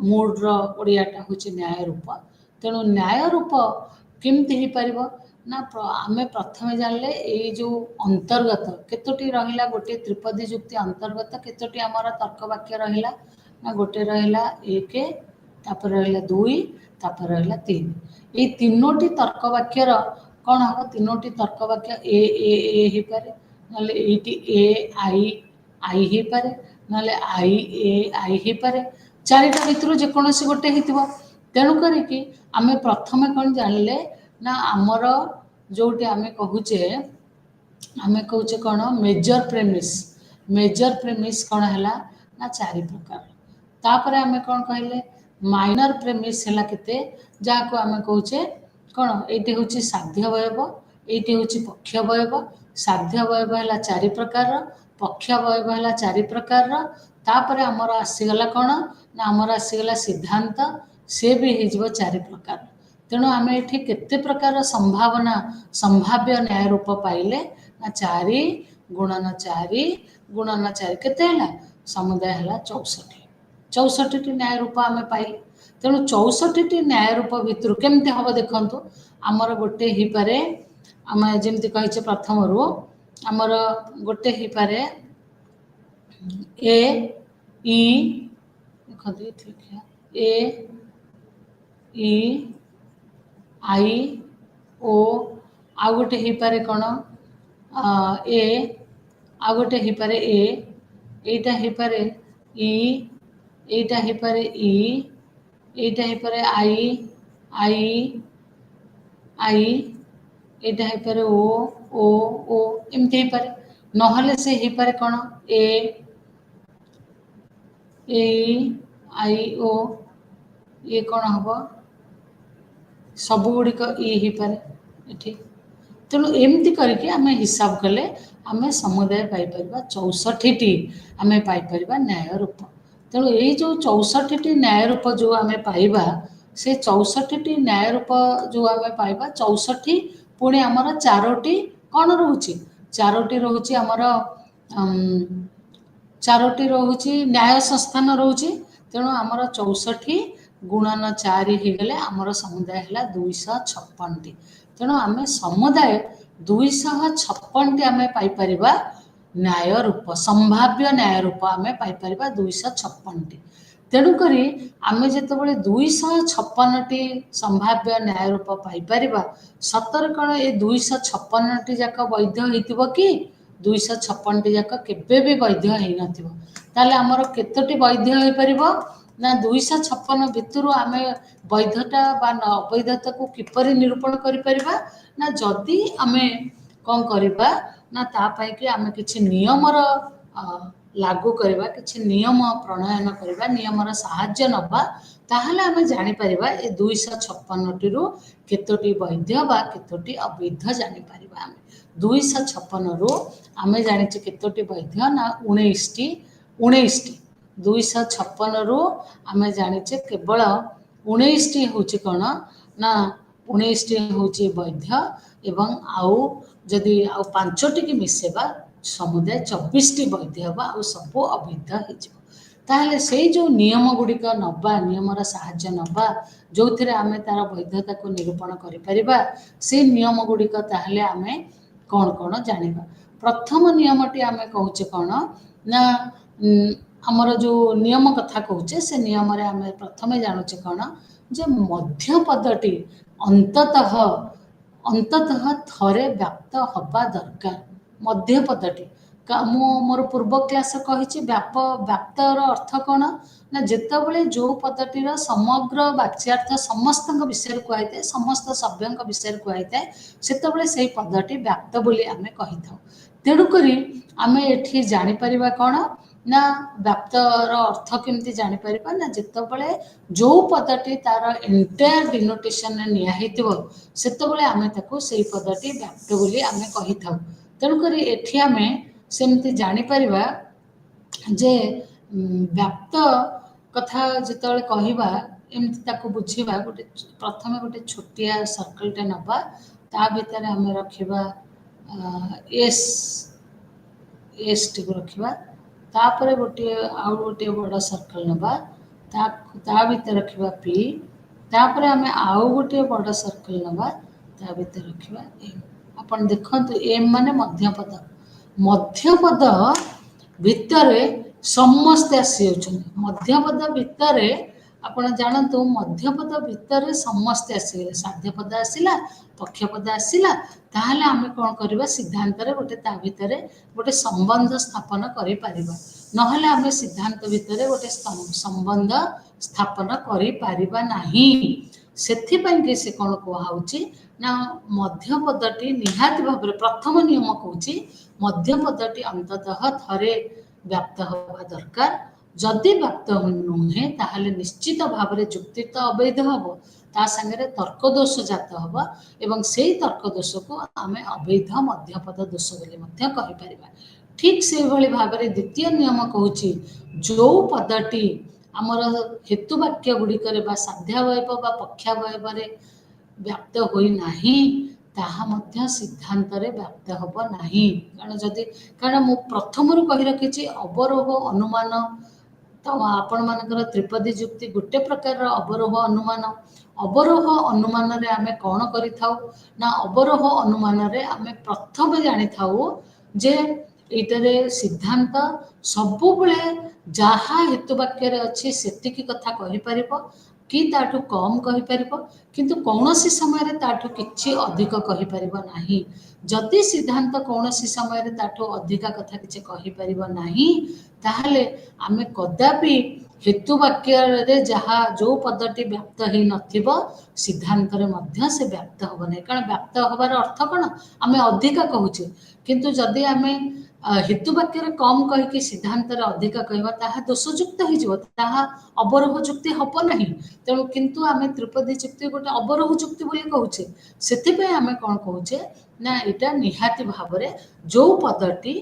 ମୁଡ୍ର ଓଡ଼ିଆଟା ହେଉଛି ନ୍ୟାୟ ରୂପ। ତେଣୁ ନ୍ୟାୟ ରୂପ କେମିତି ହେଇପାରିବ ନା ଆମେ ପ୍ରଥମେ ଜାଣିଲେ ଏଇ ଯେଉଁ ଅନ୍ତର୍ଗତ କେତୋଟି ରହିଲା, ଗୋଟିଏ ତ୍ରିପଦୀ ଯୁକ୍ତି ଅନ୍ତର୍ଗତ କେତୋଟି ଆମର ତର୍କ ବାକ୍ୟ ରହିଲା ନା ଗୋଟେ ରହିଲା 1, ତାପରେ ରହିଲା 2, ତାପରେ ରହିଲା 3। ଏଇ ତିନୋଟି ତର୍କ ବାକ୍ୟର କ'ଣ ହେବ, ତିନୋଟି ତର୍କ ବାକ୍ୟ ଏ ହେଇପାରେ, ନହେଲେ ଏଇଠି ଏ ଆଇ ହେଇପାରେ, ନହେଲେ ଆଇ ଏ ଆଇ ହେଇପାରେ, ଚାରିଟା ଭିତରୁ ଯେକୌଣସି ଗୋଟେ ହେଇଥିବ। ତେଣୁ କରିକି ଆମେ ପ୍ରଥମେ କ'ଣ ଜାଣିଲେ ନା ଆମର ଯେଉଁଠି ଆମେ କହୁଛେ କ'ଣ ମେଜର ପ୍ରେମିସ୍ କ'ଣ ହେଲା ନା 4 ପ୍ରକାର। ତାପରେ ଆମେ କ'ଣ କହିଲେ ମାଇନର ପ୍ରେମିସ୍ ହେଲା କେତେ, ଯାହାକୁ ଆମେ କହୁଛେ କ'ଣ, ଏଇଠି ହେଉଛି ସାଧ୍ୟବୟବ, ଏଇଠି ହେଉଛି ପକ୍ଷବୟବ। ସାଧ୍ୟବୟବ ହେଲା 4 ପ୍ରକାରର, ପକ୍ଷବୟବ ହେଲା 4 ପ୍ରକାରର। ତାପରେ ଆମର ଆସିଗଲା କ'ଣ ନା ଆମର ଆସିଗଲା ସିଦ୍ଧାନ୍ତ, ସେ ବି ହେଇଯିବ 4 ପ୍ରକାର। ତେଣୁ ଆମେ ଏଠି କେତେ ପ୍ରକାର ସମ୍ଭାବ୍ୟ ନ୍ୟାୟ ରୂପ ପାଇଲେ ନା 4 ଗୁଣନ 4 କେତେ ହେଲା, ସମୁଦାୟ ହେଲା 64ଟି ନ୍ୟାୟ ରୂପ ଆମେ ପାଇଲେ। ତେଣୁ 64ଟି ନ୍ୟାୟ ରୂପ ଭିତରୁ କେମିତି ହେବ ଦେଖନ୍ତୁ, ଆମର ଗୋଟେ ହେଇପାରେ, ଆମେ ଯେମିତି କହିଛେ ପ୍ରଥମରୁ ଆମର ଗୋଟେ ହେଇପାରେ ଏ ଇ, ଦେଖନ୍ତୁ ଏ ଇ ଆଇ ଓ, ଆଉ ଗୋଟେ ହେଇପାରେ କ'ଣ ଏ, ଆଉ ଗୋଟେ ହେଇପାରେ ଏ, ଏଇଟା ହେଇପାରେ ଇ, ଏଇଟା ହେଇପାରେ ଇ, ଏଇଟା ହେଇପାରେ ଆଇ, ଏଇଟା ହେଇପାରେ ଓ, ଏମିତି ହେଇପାରେ। ନହେଲେ ସେ ହେଇପାରେ କ'ଣ ଏ ଆଇ ଓ, ଇଏ କ'ଣ ହେବ, ସବୁଗୁଡ଼ିକ ଇ ହେଇପାରେ ଏଠି। ତେଣୁ ଏମିତି କରିକି ଆମେ ହିସାବ କଲେ ଆମେ ସମୁଦାୟ ପାଇପାରିବା 64ଟି ଆମେ ପାଇପାରିବା ନ୍ୟାୟ ରୂପ। ତେଣୁ ଏଇ ଯେଉଁ 64ଟି ନ୍ୟାୟ ରୂପ ଯେଉଁ ଆମେ ପାଇବା, ସେ 64ଟି ନ୍ୟାୟ ରୂପ ଯେଉଁ ଆମେ ପାଇବା, 64 ପୁଣି ଆମର 4ଟି କ'ଣ ରହୁଛି, 4ଟି ରହୁଛି ଆମର 4ଟି ରହୁଛି ନ୍ୟାୟ ସଂସ୍ଥାନ ରହୁଛି। ତେଣୁ ଆମର 64 ଗୁଣନ 4 ହେଇଗଲେ ଆମର ସମୁଦାୟ ହେଲା 256ଟି। ତେଣୁ ଆମେ ସମୁଦାୟ 256ଟି ଆମେ ପାଇପାରିବା ନ୍ୟାୟ ରୂପ, ସମ୍ଭାବ୍ୟ ନ୍ୟାୟ ରୂପ ଆମେ ପାଇପାରିବା 256ଟି। ତେଣୁକରି ଆମେ ଯେତେବେଳେ 256ଟି ସମ୍ଭାବ୍ୟ ନ୍ୟାୟ ରୂପ ପାଇପାରିବା, ସତରେ କ'ଣ ଏ 256ଟି ଯାକ ବୈଧ ହେଇଥିବ କି? 256ଟି ଯାକ କେବେ ବି ବୈଧ ହେଇନଥିବ। ତାହେଲେ ଆମର କେତୋଟି ବୈଧ ହେଇପାରିବ? ନା 256 ଭିତରୁ ଆମେ ବୈଧତା ବା ଅବୈଧତାକୁ କିପରି ନିରୂପଣ କରିପାରିବା? ନା ଯଦି ଆମେ କ'ଣ କରିବା ନା ତା ପାଇଁକି ଆମେ କିଛି ନିୟମର ଲାଗୁ କରିବା, କିଛି ନିୟମ ପ୍ରଣୟନ କରିବା, ନିୟମର ସାହାଯ୍ୟ ନେବା, ତାହେଲେ ଆମେ ଜାଣିପାରିବା ଏ 256ଟିରୁ କେତୋଟି ବୈଧ ବା କେତୋଟି ଅବୈଧ ଜାଣିପାରିବା। ଆମେ 256ରୁ ଆମେ ଜାଣିଛେ କେତୋଟି ବୈଧ ନା 19ଟି। 256ରୁ ଆମେ ଜାଣିଛେ କେବଳ 19ଟି ହେଉଛି କ'ଣ ନା 19ଟି ହେଉଛି ବୈଧ, ଏବଂ ଆଉ ଯଦି ଆଉ 5ଟିକି ମିଶେଇବା ସମୁଦାୟ 24ଟି ବୈଧ ହେବ, ଆଉ ସବୁ ଅବୈଧ ହେଇଯିବ। ତାହେଲେ ସେଇ ଯେଉଁ ନିୟମ ଗୁଡ଼ିକ ନେବା, ନିୟମର ସାହାଯ୍ୟ ନେବା, ଯେଉଁଥିରେ ଆମେ ତାର ବୈଧତାକୁ ନିରୂପଣ କରିପାରିବା, ସେଇ ନିୟମ ଗୁଡ଼ିକ ତାହେଲେ ଆମେ କ'ଣ କ'ଣ ଜାଣିବା। ପ୍ରଥମ ନିୟମଟି ଆମେ କହୁଛେ କ'ଣ ନା ଆମର ଯେଉଁ ନିୟମ କଥା କହୁଛେ, ସେ ନିୟମରେ ଆମେ ପ୍ରଥମେ ଜାଣୁଛେ କ'ଣ ଯେ ମଧ୍ୟପଦଟି ଅନ୍ତତଃ ଥରେ ବ୍ୟାପ୍ତ ହେବା ଦରକାର। ମଧ୍ୟପଦଟି ମୁଁ ମୋର ପୂର୍ବ କ୍ଲାସରେ କହିଛି ବ୍ୟାପ୍ତର ଅର୍ଥ କ'ଣ ନା ଯେତେବେଳେ ଯେଉଁ ପଦଟିର ସମଗ୍ର ବାଚ୍ୟାର୍ଥ ସମସ୍ତଙ୍କ ବିଷୟରେ କୁହାଯାଇଥାଏ, ସମସ୍ତ ସଭ୍ୟଙ୍କ ବିଷୟରେ କୁହାଯାଇଥାଏ, ସେତେବେଳେ ସେହି ପଦଟି ବ୍ୟାପ୍ତ ବୋଲି ଆମେ କହିଥାଉ। ତେଣୁକରି ଆମେ ଏଠି ଜାଣିପାରିବା କ'ଣ ନା ବ୍ୟାପ୍ତର ଅର୍ଥ କେମିତି ଜାଣିପାରିବା ନା ଯେତେବେଳେ ଯେଉଁ ପଦଟି ତାର ଏଣ୍ଟାୟାର ଡିନୋଟେସନରେ ନିଆ ହେଇଥିବ, ସେତେବେଳେ ଆମେ ତାକୁ ସେଇ ପଦଟି ବ୍ୟାପ୍ତ ବୋଲି ଆମେ କହିଥାଉ। ତେଣୁକରି ଏଠି ଆମେ ସେମିତି ଜାଣିପାରିବା ଯେ ବ୍ୟାପ୍ତ କଥା ଯେତେବେଳେ କହିବା, ଏମିତି ତାକୁ ବୁଝିବା, ପ୍ରଥମେ ଗୋଟେ ଛୋଟିଆ ସର୍କଲଟେ ନେବା, ତା ଭିତରେ ଆମେ ରଖିବା ଏସ୍ଟିକୁ ରଖିବା, ତାପରେ ଆଉ ଗୋଟିଏ ବଡ଼ ସର୍କଲ ନେବା, ତା ଭିତରେ ରଖିବା ପି, ତାପରେ ଆମେ ଆଉ ଗୋଟିଏ ବଡ଼ ସର୍କଲ ନେବା, ତା ଭିତରେ ରଖିବା ଏମ୍। ଆପଣ ଦେଖନ୍ତୁ ଏମ୍ ମାନେ ମଧ୍ୟପଦ। ମଧ୍ୟପଦ ଭିତରେ ସମସ୍ତେ ଆସିଯାଉଛନ୍ତି। ମଧ୍ୟପଦ ଭିତରେ ଆପଣ ଜାଣନ୍ତୁ, ମଧ୍ୟପଦ ଭିତରେ ସମସ୍ତେ ଆସିଗଲେ। ସାଧ୍ୟପଦ ଆସିଲା, ପକ୍ଷପଦ ଆସିଲା, ତାହେଲେ ଆମେ କ'ଣ କରିବା ସିଦ୍ଧାନ୍ତରେ ତା ଭିତରେ ଗୋଟେ ସମ୍ବନ୍ଧ ସ୍ଥାପନ କରିପାରିବା। ନହେଲେ ଆମେ ସିଦ୍ଧାନ୍ତ ଭିତରେ ଗୋଟେ ସମ୍ବନ୍ଧ ସ୍ଥାପନ କରିପାରିବା ନାହିଁ। ସେଥିପାଇଁକି ସେ କ'ଣ କୁହାହେଉଛି ନା ମଧ୍ୟପଦଟି ନିହାତି ଭାବରେ, ପ୍ରଥମ ନିୟମ କହୁଛି ମଧ୍ୟପଦଟି ଅନ୍ତତଃ ଥରେ ବ୍ୟାପ୍ତ ହେବା ଦରକାର। ଯଦି ବ୍ୟାପ୍ତ ନୁହେଁ ତାହେଲେ ନିଶ୍ଚିତ ଭାବରେ ଯୁକ୍ତି ତ ଅବୈଧ ହେବ, ତା ସାଙ୍ଗରେ ତର୍କ ଦୋଷ ଜାତ ହେବ, ଏବଂ ସେଇ ତର୍କ ଦୋଷକୁ ଆମେ ଅବୈଧ ମଧ୍ୟପଦ ଦୋଷ ବୋଲି ମଧ୍ୟ କହିପାରିବା। ଠିକ୍ ସେଇଭଳି ଭାବରେ ଦ୍ୱିତୀୟ ନିୟମ କହୁଛି ଯେଉଁ ପଦଟି ଆମର ହେତୁ ବାକ୍ୟ ଗୁଡ଼ିକରେ ବା ସାଧ୍ୟାବୟବ ବା ପକ୍ଷାବୟବରେ ବ୍ୟାପ୍ତ ହୋଇନାହିଁ, ତାହା ମଧ୍ୟ ସିଦ୍ଧାନ୍ତରେ ବ୍ୟାପ୍ତ ହେବ ନାହିଁ। କାରଣ ମୁଁ ପ୍ରଥମରୁ କହି ରଖିଛି ଅବରୋହ ଅନୁମାନ, ତ ଆପଣମାନଙ୍କର ତ୍ରିପଦୀ ଯୁକ୍ତି ଗୋଟେ ପ୍ରକାରର ଅବରୋହ ଅନୁମାନ। ଅବରୋହ ଅନୁମାନରେ ଆମେ କ'ଣ କରିଥାଉ ନା ଅବରୋହ ଅନୁମାନରେ ଆମେ ପ୍ରଥମେ ଜାଣିଥାଉ ଯେ ଏଇଟାରେ ସିଦ୍ଧାନ୍ତ ସବୁବେଳେ ଯାହା ହେତୁ ବାକ୍ୟରେ ଅଛି ସେତିକି କଥା କହିପାରିବ କି ତାଠୁ କମ୍ କହିପାରିବ, କିନ୍ତୁ କୌଣସି ସମୟରେ ତାଠୁ କିଛି ଅଧିକ କହିପାରିବ ନାହିଁ। ଯଦି ସିଦ୍ଧାନ୍ତ କୌଣସି ସମୟରେ ତାଠୁ ଅଧିକା କଥା କିଛି କହିପାରିବ ନାହିଁ, ତାହେଲେ ଆମେ କଦାପି ହେତୁ ବାକ୍ୟରେ ଯେଉଁ ପଦଟି ବ୍ୟାପ୍ତ ହେଇନଥିବ, ସିଦ୍ଧାନ୍ତରେ ମଧ୍ୟ ସେ ବ୍ୟାପ୍ତ ହେବ ନାହିଁ। କାରଣ ବ୍ୟାପ୍ତ ହେବାର ଅର୍ଥ କ'ଣ, ଆମେ ଅଧିକା କହୁଛେ, କିନ୍ତୁ ଯଦି ଆମେ ହେତୁ ବାକ୍ୟରେ କମ୍ କହିକି ସିଦ୍ଧାନ୍ତରେ ଅଧିକା କହିବା, ତାହା ଦୋଷଯୁକ୍ତ ହେଇଯିବ, ତାହା ଅବରୋହ ଯୁକ୍ତି ହେବ ନାହିଁ। ତେଣୁ କିନ୍ତୁ ଆମେ ତ୍ରିପଦୀ ଯୁକ୍ତି ଗୋଟେ ଅବରୋହ ଯୁକ୍ତି ବୋଲି କହୁଛେ। ସେଥିପାଇଁ ଆମେ କ'ଣ କହୁଛେ ନା ଏଇଟା ନିହାତି ଭାବରେ ଯେଉଁ ପଦଟି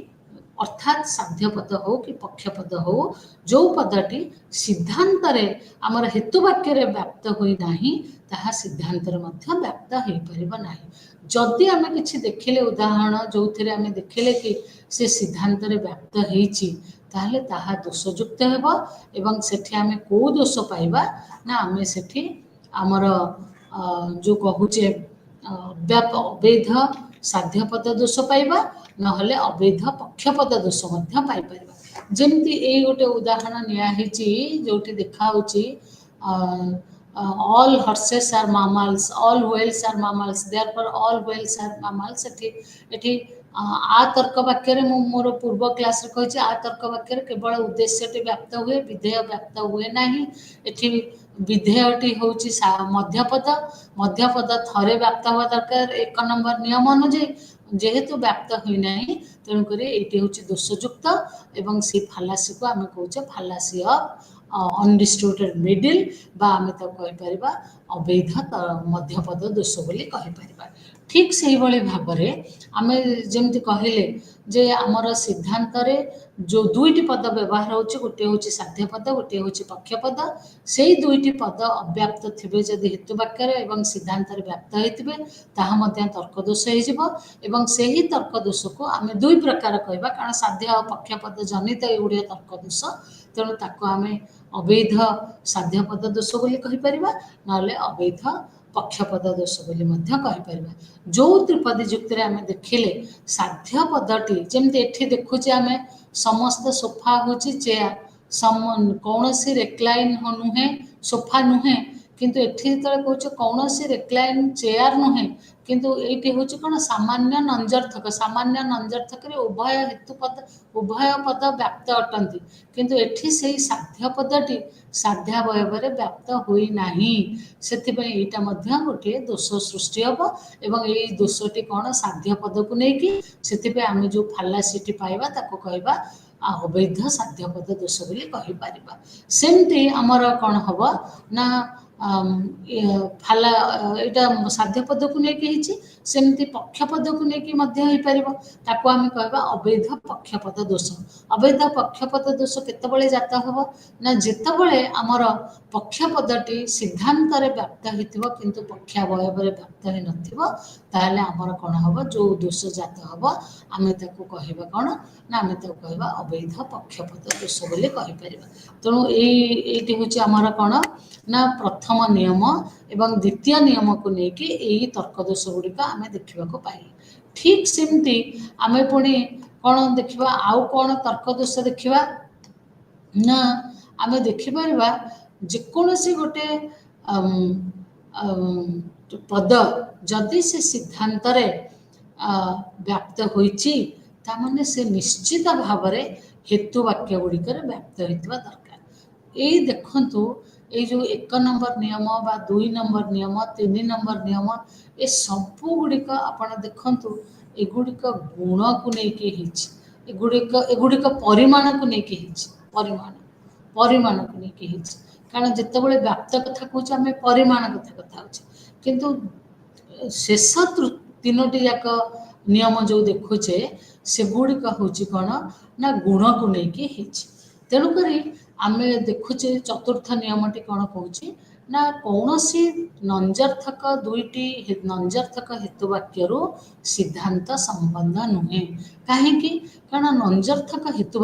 ଅର୍ଥାତ୍ ସାଧ୍ୟପଦ ହେଉ କି ପକ୍ଷପଦ ହେଉ, ଯେଉଁ ପଦଟି ସିଦ୍ଧାନ୍ତରେ ଆମର ହେତୁ ବାକ୍ୟରେ ବ୍ୟାପ୍ତ ହୋଇନାହିଁ, ତାହା ସିଦ୍ଧାନ୍ତରେ ମଧ୍ୟ ବ୍ୟାପ୍ତ ହେଇପାରିବ ନାହିଁ। ଯଦି ଆମେ କିଛି ଦେଖିଲେ ଉଦାହରଣ ଯେଉଁଥିରେ ଆମେ ଦେଖିଲେ କି ସେ ସିଦ୍ଧାନ୍ତରେ ବ୍ୟାପ୍ତ ହେଇଛି, ତାହେଲେ ତାହା ଦୋଷଯୁକ୍ତ ହେବ, ଏବଂ ସେଠି ଆମେ କେଉଁ ଦୋଷ ପାଇବା ନା ଆମେ ସେଠି ଆମର ଯେଉଁ କହୁଛେ ଅବୈଧ ସାଧ୍ୟପଦ ଦୋଷ ପାଇବା, ନହେଲେ ଅବୈଧ ପକ୍ଷପଦ ଦୋଷ ମଧ୍ୟ ପାଇପାରିବା। ଯେମିତି ଏଇ ଗୋଟେ ଉଦାହରଣ ନିଆ ହେଇଛି ଯୋଉଠି ଦେଖାହଉଛି all horses are mammals, all whales are mammals, therefore all whales are mammals। ଏଠି आ तर्क वाक्य ମୁଁ ମୋର ପୂର୍ବ କ୍ଲାସରେ କହିଛି आ तर्क वाक्ୟରେ କେବଳ ଉଦ୍ଦେଶ୍ୟଟି ବ୍ୟାପ୍ତ ହୁଏ, ବିଧେୟ ବ୍ୟାପ୍ତ ହୁଏ ନାହିଁ। ଏଠି ବିଧେୟଟି ହେଉଛି ମଧ୍ୟପଦ ଥରେ ବ୍ୟାପ୍ତ ହେବା ଦରକାର 1 ନମ୍ବର ନିୟମ ଅନୁଯାୟୀ। ଯେହେତୁ ବ୍ୟାପ୍ତ ହୋଇନାହିଁ ତେଣୁକରି ଏଇଟି ହେଉଛି ଦୋଷଯୁକ୍ତ ଏବଂ ସେ ଫାଲାସିକୁ ଆମେ କହୁଛେ ଫାଲାସି ଅଫ୍ ଅନଡିଷ୍ଟ୍ରିବ୍ୟୁଟେଡ୍ ମିଡିଲ୍ ବା ଆମେ ତାକୁ କହିପାରିବା ଅବୈଧ ମଧ୍ୟପଦ ଦୋଷ ବୋଲି କହିପାରିବା। ଠିକ୍ ସେଇଭଳି ଭାବରେ ଆମେ ଯେମିତି କହିଲେ ଯେ ଆମର ସିଦ୍ଧାନ୍ତରେ ଯେଉଁ ଦୁଇଟି ପଦ ବ୍ୟବହାର ହେଉଛି, ଗୋଟିଏ ହେଉଛି ସାଧ୍ୟପଦ, ଗୋଟିଏ ହେଉଛି ପକ୍ଷପଦ। ସେଇ ଦୁଇଟି ପଦ ଅବ୍ୟାପ୍ତ ଥିବେ ଯଦି ହେତୁ ବାକ୍ୟରେ ଏବଂ ସିଦ୍ଧାନ୍ତରେ ବ୍ୟାପ୍ତ ହେଇଥିବେ ତାହା ମଧ୍ୟ ତର୍କ ଦୋଷ ହେଇଯିବ। ଏବଂ ସେହି ତର୍କ ଦୋଷକୁ ଆମେ ଦୁଇ ପ୍ରକାର କହିବା, କାରଣ ସାଧ୍ୟ ଆଉ ପକ୍ଷପଦ ଜନିତ ଏଗୁଡ଼ିକ ତର୍କ ଦୋଷ, ତେଣୁ ତାକୁ ଆମେ ଅବୈଧ ସାଧ୍ୟପଦ ଦୋଷ ବୋଲି କହିପାରିବା, ନହେଲେ ଅବୈଧ ପକ୍ଷପଦ ଦୋଷ ବୋଲି ମଧ୍ୟ କହିପାରିବା। ଯେଉଁ ତ୍ରିପଦୀ ଯୁକ୍ତିରେ ଆମେ ଦେଖିଲେ ସାଧ୍ୟ ପଦଟି, ଯେମିତି ଏଠି ଦେଖୁଛେ ଆମେ ସମସ୍ତ ସୋଫା ହେଉଛି ଚେୟାର, କୌଣସି ରେକ୍ଲାଇନ୍ ନୁହେଁ, ସୋଫା ନୁହେଁ, କିନ୍ତୁ ଏଠି ଯେତେବେଳେ କହୁଛେ କୌଣସି ରେକ୍ଲାଇନ୍ ଚେୟାର ନୁହେଁ, କିନ୍ତୁ ଏଇଠି ହେଉଛି କ'ଣ ସାମାନ୍ୟ ନଞ୍ଜର୍ଥକ, ସାମାନ୍ୟ ନଞ୍ଜର୍ଥକରେ ଉଭୟ ପଦ ବ୍ୟାପ୍ତ ଅଟନ୍ତି, କିନ୍ତୁ ଏଠି ସେଇ ସାଧ୍ୟ ପଦଟି ସାଧ୍ୟାବୟବରେ ବ୍ୟାପ୍ତ ହୋଇନାହିଁ। ସେଥିପାଇଁ ଏଇଟା ମଧ୍ୟ ଗୋଟିଏ ଦୋଷ ସୃଷ୍ଟି ହେବ ଏବଂ ଏଇ ଦୋଷଟି କ'ଣ ସାଧ୍ୟ ପଦକୁ ନେଇକି, ସେଥିପାଇଁ ଆମେ ଯେଉଁ ଫାଲାସିଟି ପାଇବା ତାକୁ କହିବା ଅବୈଧ ସାଧ୍ୟପଦ ଦୋଷ ବୋଲି କହିପାରିବା। ସେମିତି ଆମର କ'ଣ ହେବ ନା ଏଇଟା ସାଧ୍ୟପଦକୁ ନେଇକି ହେଇଛି, ସେମିତି ପକ୍ଷପଦକୁ ନେଇକି ମଧ୍ୟ ହେଇପାରିବ, ତାକୁ ଆମେ କହିବା ଅବୈଧ ପକ୍ଷପଦ ଦୋଷ। ଅବୈଧ ପକ୍ଷପଦ ଦୋଷ କେତେବେଳେ ଜାତ ହେବ ନା ଯେତେବେଳେ ଆମର ପକ୍ଷପଦଟି ସିଦ୍ଧାନ୍ତରେ ବ୍ୟାପ୍ତ ହେଇଥିବ କିନ୍ତୁ ପକ୍ଷାବୟବରେ ବ୍ୟାପ୍ତ ହେଇନଥିବ, ତାହେଲେ ଆମର କ'ଣ ହେବ, ଯେଉଁ ଦୋଷ ଜାତ ହେବ ଆମେ ତାକୁ କହିବା କ'ଣ ନା ଆମେ ତାକୁ କହିବା ଅବୈଧ ପକ୍ଷପଦ ଦୋଷ ବୋଲି କହିପାରିବା। ତେଣୁ ଏଇଟି ହେଉଛି ଆମର କ'ଣ ନା ପ୍ରଥମ ନିୟମ ଏବଂ ଦ୍ୱିତୀୟ ନିୟମକୁ ନେଇକି ଏଇ ତର୍କ ଦୋଷ ଗୁଡ଼ିକ ଆମେ ଦେଖିବାକୁ ପାଇଲେ। ଠିକ୍ ସେମିତି ଆମେ ପୁଣି କ'ଣ ଦେଖିବା, ଆଉ କ'ଣ ତର୍କ ଦୋଷ ଦେଖିବା ନା ଆମେ ଦେଖିପାରିବା ଯେକୌଣସି ଗୋଟେ ପଦ ଯଦି ସେ ସିଦ୍ଧାନ୍ତରେ ବ୍ୟାପ୍ତ ହୋଇଛି ତାମାନେ ସେ ନିଶ୍ଚିତ ଭାବରେ ହେତୁ ବାକ୍ୟ ଗୁଡ଼ିକରେ ବ୍ୟାପ୍ତ ହୋଇଥିବା ଦରକାର। ଏଇ ଦେଖନ୍ତୁ ଏଇ ଯେଉଁ 1 ନମ୍ବର ନିୟମ ବା 2 ନମ୍ବର ନିୟମ, 3 ନମ୍ବର ନିୟମ, ଏ ସବୁ ଗୁଡ଼ିକ ଆପଣ ଦେଖନ୍ତୁ ଏଗୁଡ଼ିକ ଗୁଣକୁ ନେଇକି ହେଇଛି, ଏଗୁଡ଼ିକ ପରିମାଣକୁ ନେଇକି ହେଇଛି, ପରିମାଣକୁ ନେଇକି ହେଇଛି। କାରଣ ଯେତେବେଳେ ବ୍ୟାପ୍ତ କଥା କହୁଛେ ଆମେ ପରିମାଣ କଥା ହଉଛେ, କିନ୍ତୁ ଶେଷ ତିନୋଟି ଯାକ ନିୟମ ଯେଉଁ ଦେଖୁଛେ ସେଗୁଡ଼ିକ ହେଉଛି କ'ଣ ନା ଗୁଣକୁ ନେଇକି ହେଇଛି। ତେଣୁକରି ଆମେ ଦେଖୁଛେ ଚତୁର୍ଥ ନିୟମଟି କ'ଣ କହୁଛି ନା କୌଣସି ଦୁଇଟି ନଞ୍ଜର୍ଥକ ହେତୁ ବାକ୍ୟରୁ ସିଦ୍ଧାନ୍ତ ସମ୍ବନ୍ଧ ନୁହେଁ। କାହିଁକି? କାରଣ ନଞ୍ଜର୍ଥକ ହେତୁ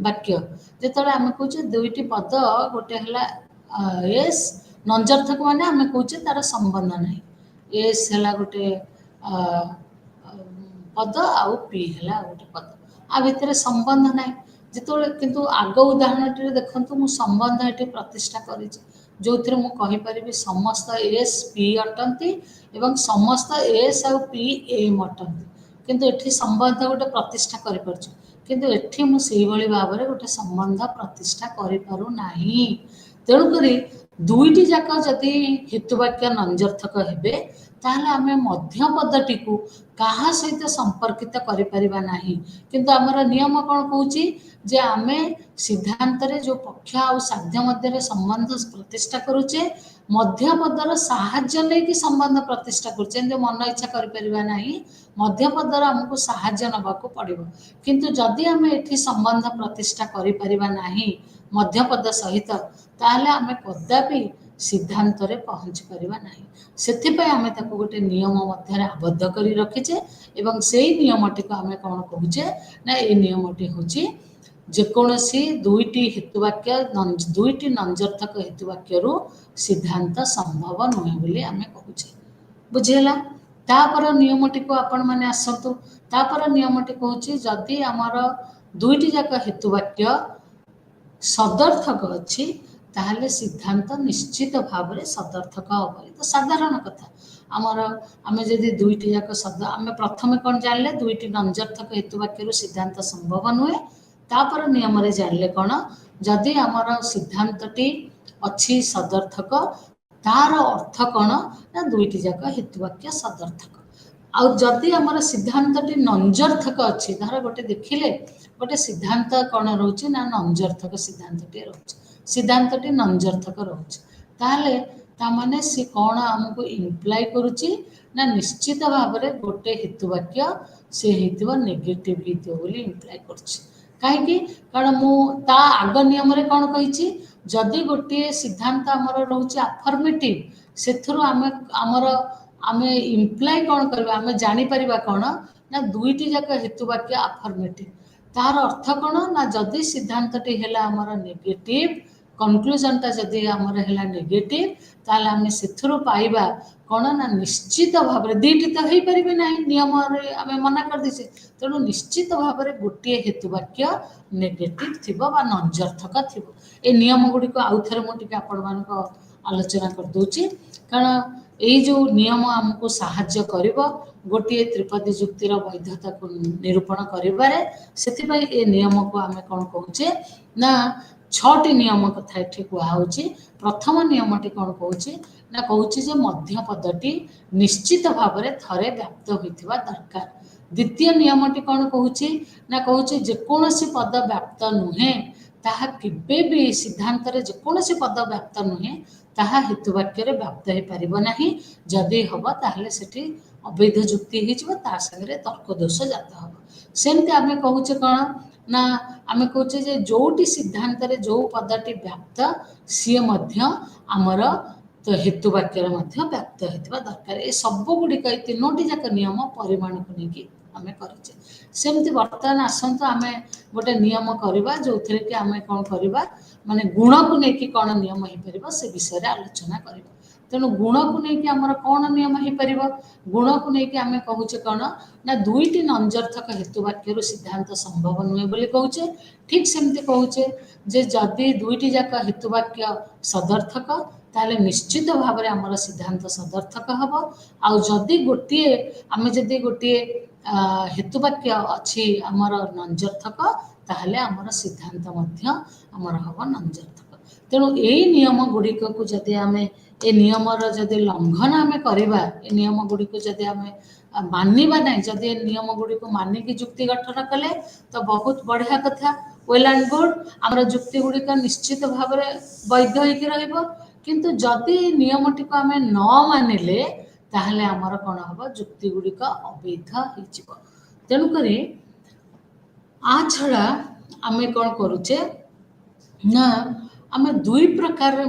ବାକ୍ୟ ଯେତେବେଳେ ଆମେ କହୁଛେ ଦୁଇଟି ପଦ, ଗୋଟେ ହେଲା ଏସ୍, ନଞ୍ଜର୍ଥକ ମାନେ ଆମେ କହୁଛେ ତାର ସମ୍ବନ୍ଧ ନାହିଁ। ଏସ୍ ହେଲା ଗୋଟେ ପଦ ଆଉ ପି ହେଲା ଗୋଟେ ପଦ, ଆ ଭିତରେ ସମ୍ବନ୍ଧ ନାହିଁ। ଯେତେବେଳେ କିନ୍ତୁ ଆଗ ଉଦାହରଣଟିରେ ଦେଖନ୍ତୁ ମୁଁ ସମ୍ବନ୍ଧ ଏଠି ପ୍ରତିଷ୍ଠା କରିଛି, ଯେଉଁଥିରେ ମୁଁ କହିପାରିବି ସମସ୍ତ ଏସ୍ ପି ଅଟନ୍ତି ଏବଂ ସମସ୍ତ ଏସ୍ ଆଉ ପି ଏମ୍ ଅଟନ୍ତି, କିନ୍ତୁ ଏଠି ସମ୍ବନ୍ଧ ଗୋଟେ ପ୍ରତିଷ୍ଠା କରିପାରୁଛୁ, କିନ୍ତୁ ଏଠି ମୁଁ ସେଇଭଳି ଭାବରେ ଗୋଟେ ସମ୍ବନ୍ଧ ପ୍ରତିଷ୍ଠା କରିପାରୁନାହିଁ। ତେଣୁକରି ଦୁଇଟି ଯାକ ଯଦି ହେତୁବାକ୍ୟ ନଞ୍ଜର୍ଥକ ହେବେ ତାହେଲେ ଆମେ ମଧ୍ୟପଦଟିକୁ କାହା ସହିତ ସମ୍ପର୍କିତ କରିପାରିବା ନାହିଁ। କିନ୍ତୁ ଆମର ନିୟମ କ'ଣ କହୁଛି ଯେ ଆମେ ସିଦ୍ଧାନ୍ତରେ ଯେଉଁ ପକ୍ଷ ଆଉ ସାଧ୍ୟ ମଧ୍ୟରେ ସମ୍ବନ୍ଧ ପ୍ରତିଷ୍ଠା କରୁଛେ, ମଧ୍ୟପଦର ସାହାଯ୍ୟ ନେଇକି ସମ୍ବନ୍ଧ ପ୍ରତିଷ୍ଠା କରୁଛେ, କିନ୍ତୁ ମନ ଇଚ୍ଛା କରିପାରିବା ନାହିଁ, ମଧ୍ୟପଦର ଆମକୁ ସାହାଯ୍ୟ ନେବାକୁ ପଡ଼ିବ। କିନ୍ତୁ ଯଦି ଆମେ ଏଠି ସମ୍ବନ୍ଧ ପ୍ରତିଷ୍ଠା କରିପାରିବା ନାହିଁ ମଧ୍ୟପଦ ସହିତ, ତାହେଲେ ଆମେ କଦାପି ସିଦ୍ଧାନ୍ତରେ ପହଞ୍ଚି ପାରିବା ନାହିଁ। ସେଥିପାଇଁ ଆମେ ତାକୁ ଗୋଟେ ନିୟମ ମଧ୍ୟରେ ଆବଦ୍ଧ କରି ରଖିଛେ ଏବଂ ସେଇ ନିୟମଟିକୁ ଆମେ କ'ଣ କହୁଛେ ନା ଏଇ ନିୟମଟି ହେଉଛି ଯେକୌଣସି ଦୁଇଟି ନଞ୍ଜର୍ଥକ ହେତୁ ବାକ୍ୟରୁ ସିଦ୍ଧାନ୍ତ ସମ୍ଭବ ନୁହେଁ ବୋଲି ଆମେ କହୁଛେ। ବୁଝିହେଲା? तापर नियमटी को आपण माने आसतु तापर नियमटी कहूँ जदि आमर दुईटी जाक हेतुवाक्य सदर्थक अच्छी ताहले सिद्धांत निश्चित भाव में सदर्थक हम तो साधारण कथा आमर आम जदि दुईटी जाक शब्द आम प्रथम कौन जानले दुईटी नंजर्थक हेतुवाक्य सिद्धांत संभव नुहे तापर नियम रे जानले कौन जदि आमर सिद्धांतटी अच्छी सदर्थक तार अर्थ कौन ना दुईटी जाक हेतुवाक्य सदर्थक आउ जदि आमर सिद्धांतटी नंजर्थक अच्छी धर गोटे देखिले गोटे सिद्धांत कौन रोचे ना नंजर्थक सिद्धांतटी रोचे सिद्धांतटी नंजर्थक रोचे ताहले तामाने सी कौन आमको इम्प्लाय करुची ना निश्चित भाव में गोटे हेतुवाक्य से हेतु नेगेटिव हेतु बोली इम्प्लाय करुची कहीं कारण मु ता आग नियम रे कौन कही जदि गोटे सिद्धांत आमर रोचे अफर्मेटिव से आमर आम इम्प्लाय कौन करवा आम जापर कौन ना दुईटी जाक हेतुवाक्य अफर्मेटिव तार अर्थ कौन ना जदि सिद्धांतटी है आमर नेगेटिव कनक्लूजन टा जदि आमर है नेगेटिव ताले आम से पाइबा कौन ना निश्चित भाव में दीटी तो हो पारे ना नियम आम मना कर देचे तेणु निश्चित भाव में गोटे हेतुवाक्य नेगेटिव थी नंजर्थक थी ए नियम गुड़िक आउ थे मुझे आपण मान आलोचना करदे कारण यही जो नियम आमको साहाय्य करिबो गोटे त्रिपदी जुक्तिर वैधता को निरूपण करिबारे सेतिबाई ए नियम को आमे कोन कहूचे ना 6टी नियम कथा एठी कुहाउची प्रथम नियमटी कोन कहूची ना कहूची जे मध्य पदटी निश्चित भाव में थरे व्याप्त होइथिबा दरकार द्वितीय नियमटी कोन कहूची ना कहूची जे कोनोसी पद व्याप्त नुहे ताहा केबे भी सिद्धांत रे जे कोनोसी पद व्याप्त नुहे ताहा हेतुवाक्य व्याप्त हो पार ना जदि हम ताहले सेठी अवैध जुक्ति हो संगे तर्क दोष जात हम सेमती आम कहूचे कौन ना आम कहूचे जे जोटी सिद्धांत रे जो पदटी व्याप्त सी आमर तो हेतुवाक्य व्याप्त होता दरकार ये सब गुड़िक तीनोटी जाक नियम परिमाण को लेकिन आम करे सेमती बर्तमान आसतु आम गोटे नियम करवा जो थे कि आम कौन करवा माने गुण को लेकिन कौन नियम हो पार से विषय आलोचना करवा तेणु गुण को लेकिन आमर कौन नियम हो पार गुण को लेकिन आम कहूचे कौन ना दुईटी नंजर्थक हेतुवाक्य सिद्धांत संभव नुहे बोली कहूचे ठीक सेमती कहूचे जे जदि दुईटी जाक हेतुवाक्य सदर्थक ताले निश्चित भाव में आमर सिद्धांत सदर्थक हम आउ जदि गोटे आम जदि गोटे हेतुवाक्य अच्छी आमर नंजर्थक ताहले आमर सिद्धांत आमर हम नंजर्थक तेणु यही नियम गुड़िक को जदि आम ए नियमर जदि लंघन आम करवा ए नियम गुड़िक जदि आम मानवा ना जदि नियम गुड़िक मानिकी जुक्ति गठन कले तो बहुत बढ़िया कथा वेल एंड गुड आमर जुक्ति गुड़िक निश्चित भाव में वैध हो किंतु जदि नियमटी को आम न मानिले ताहले आमर कौन हम जुक्ति गुड़िक अवैध हो तेणुक आ छड़ा आम कौन करुचे ना आम दुई प्रकार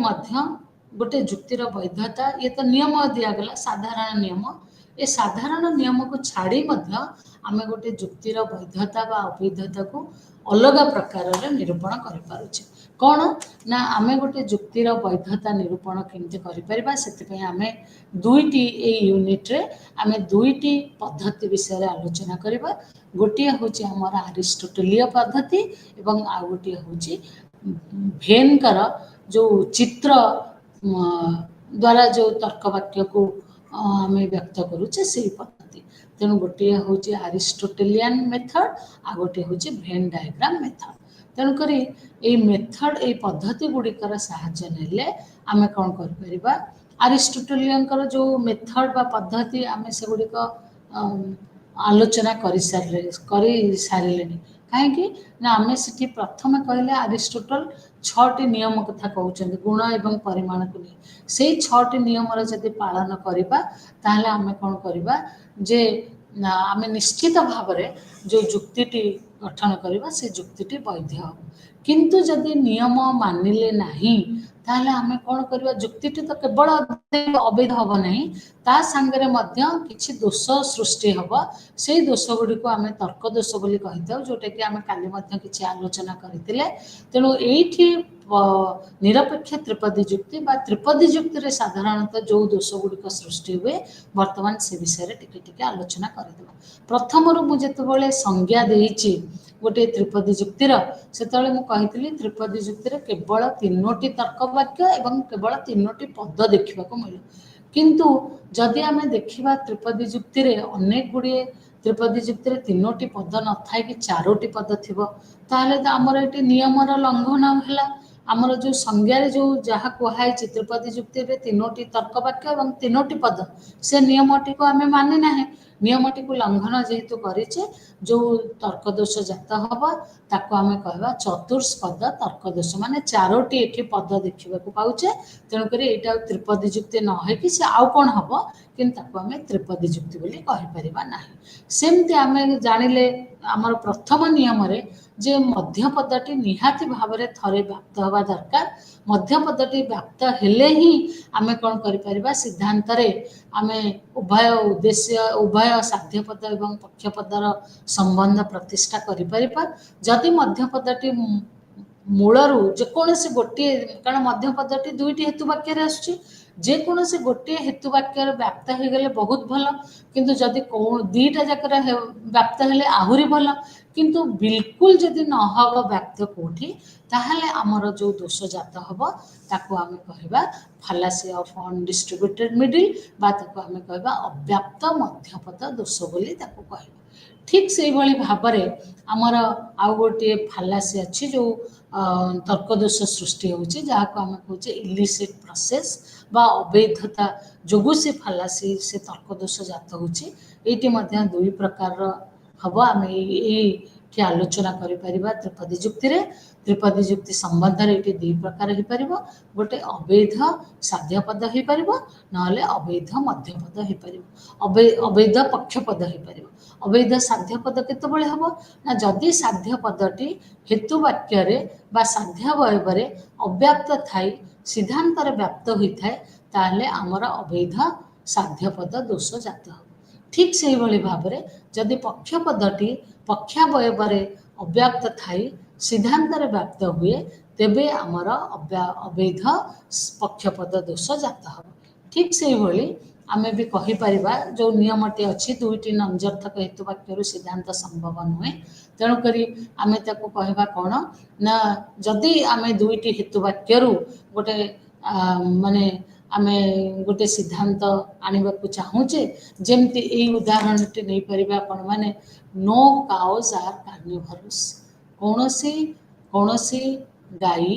गोटे जुक्तिर वैधता ये तो नियम दिगला साधारण नियम ए साधारण नियम को छाड़ी आम गोटे जुक्तिर वैधता बा अवैधता को अलग प्रकार निरूपण कर कौन ना आम गोटे जुक्तिर वैधता निरूपण केमती करें से आम दुईटी यूनिट रे आम दुईटी पद्धति विषय आलोचना करवा गोटे हूँ आमर अरिस्टोटेलीय पद्धति एवं आ गोटे हूँ भेनकर जो चित्र द्वारा जो तर्क वाक्य को आम व्यक्त करुचे से पद्धति तेणु गोटे हूँ अरिस्टोटेलियन मेथड आ गोटे हूँ भेन डायग्राम मेथड तेणुक ये मेथड ये पद्धति गुड़िकर साहाय्य नेले आम कौन कर अरिस्टोटेलियन जो मेथड बा पद्धति आम से गुड़िक आलोचना कर सारे कहीं ना आम से प्रथम कहले अरिस्टोटल 6टी नियम कथा कहते गुण एवं परिमाण को नहीं से 6टी नियम जदि पालन करवा ताहले आम कौन करवा जे आम निश्चित भाव में जो जुक्ति गठन करवा से जुक्ति वैध हो किंतु जदि नियम मानिले नहीं ताहले आमे कोन करबा जुक्तिटी तो केवल अवैध हब नहीं ता संगरे मध्य किछि दोष सृष्टि हब से दोष गुडी को आमे तर्क दोष बोली कहिताउ जोटा कि आमे काली मध्य किछि आलोचना करितिले तेणु एठी निरपेक्ष त्रिपदी जुक्ति बा त्रिपदी जुक्ति रे साधारणतः जो दोष गुडी सृष्टि हुए वर्तमान से विषय टिके टिके आलोचना करदेबा प्रथम रु मु जेतेबेले संज्ञा देइछि गोटे त्रिपदी जुक्तिर सेतबेले मु कहितली त्रिपदी जुक्तिर केवल तीनोटी तर्क वाक्य एवं केवल तीनोटी पद देखिबाको मिले किंतु जदि आमे देखिबा त्रिपदी जुक्ति रे अनेक गुडी त्रिपदी जुक्ति रे तीनोटी पद न थाय कि चारोटी पद थिबो ताहले त हमर एटी नियमर लंघन होला आमर जो संज्ञा जो जहाँ कहुई त्रिपदी जुक्ति रे तीनोटी तर्क वाक्य एवं तीनोटी पद से नियमटी को आमे माने ना नियमटी को लंघन जेहेतु करिचे जो तर्क दोष जात हब ताको आमे कहबा चतुष्पद तर्क दोष माने चारोटी एठी पद देखिबा को पाउचे तेणु करी एटा त्रिपदी जुक्ति न है कि से आउ कोन हब किंतु ताको आमे त्रिपदी जुक्ति बोली कहि परिबा नाही सेमति आमे जानिले हमर प्रथम नियम रे जे मध्य पदटी निहाती भाव में थरे व्याप्त हवा दरकार मध्य पदटी व्याप्त हेले ही आमे कौन करिपरिबा सिद्धांत रे आमे उभय उद्देश्य उभय साध्य पद एवं पक्ष पदर संबंध प्रतिष्ठा करिपरिबा जदि मध्य पदटी मूलरू जेकोसी गोटे कारण मध्य पदटी दुईटी हेतु वाक्य रे आसुची जेकोसी गोटे हेतु वाक्य व्याप्त हो गले बहुत भल किंतु जदि दीटा जाक व्याप्त हेले आहुरी भल किंतु बिल्कुल जदि न हब व्याप्त कोठी ताहले आमर जो दोष जात हब ताको आमे कहबा फालासी ऑफ अनडिस्ट्रीब्यूटेड मिडिल बा ताको आमे कहबा अव्याप्त मध्यपद दोष बोली ताको कहबा ठीक से भली भाबरे आमर आउ गोटे फालासी अछि जो तर्क दोष सृष्टि होछि जहा को आमे कहूचे इलिसिट प्रोसेस बा अवैधता जोगु से फालासी से तर्क दोष जात होछि एटी मध्य दुई प्रकार हब आमे एठी आलोचना करि परिबा त्रिपदी जुक्ति रे त्रिपदी जुक्ति संबंध रे एटी दुई प्रकार हे परिबो गोटे अवैध साध्य पद हे परिबो नहले अवैध मध्य पद हे परिबो अवैध पक्ष पद हे परिबो अवैध साध्य पद केतेबेले हबो ना जदि साध्य पदटी हेतु वाक्य रे बा साध्य वयव रे अव्याप्त थाई सिद्धांत रे व्याप्त होई थाए ताहले हमर अवैध साध्य पद दोष जात हो ठीक से भली भाव में जदि पक्ष पदटी पक्षावयव रे अव्याप्त थाई सिद्धांत रे व्याप्त हुए तेबे आमर अवैध पक्षपद दोष जात हो ठीक से भली आमे भी कहि परिबा जो नियमटी अछि दुईटी नंजर्थक हेतु वाक्य सिद्धांत संभव नुहे तेणु करी आमे ताको कहबा कोन ना जदि आमे दुईटी हेतु वाक्य गोटे माने आमे गोटे सिद्धांत आनिबा को चाहूचे जेमती ए उदाहरणटी नै परिबा आपण माने नो काउज आर कार्निवोरस कौनसी गाई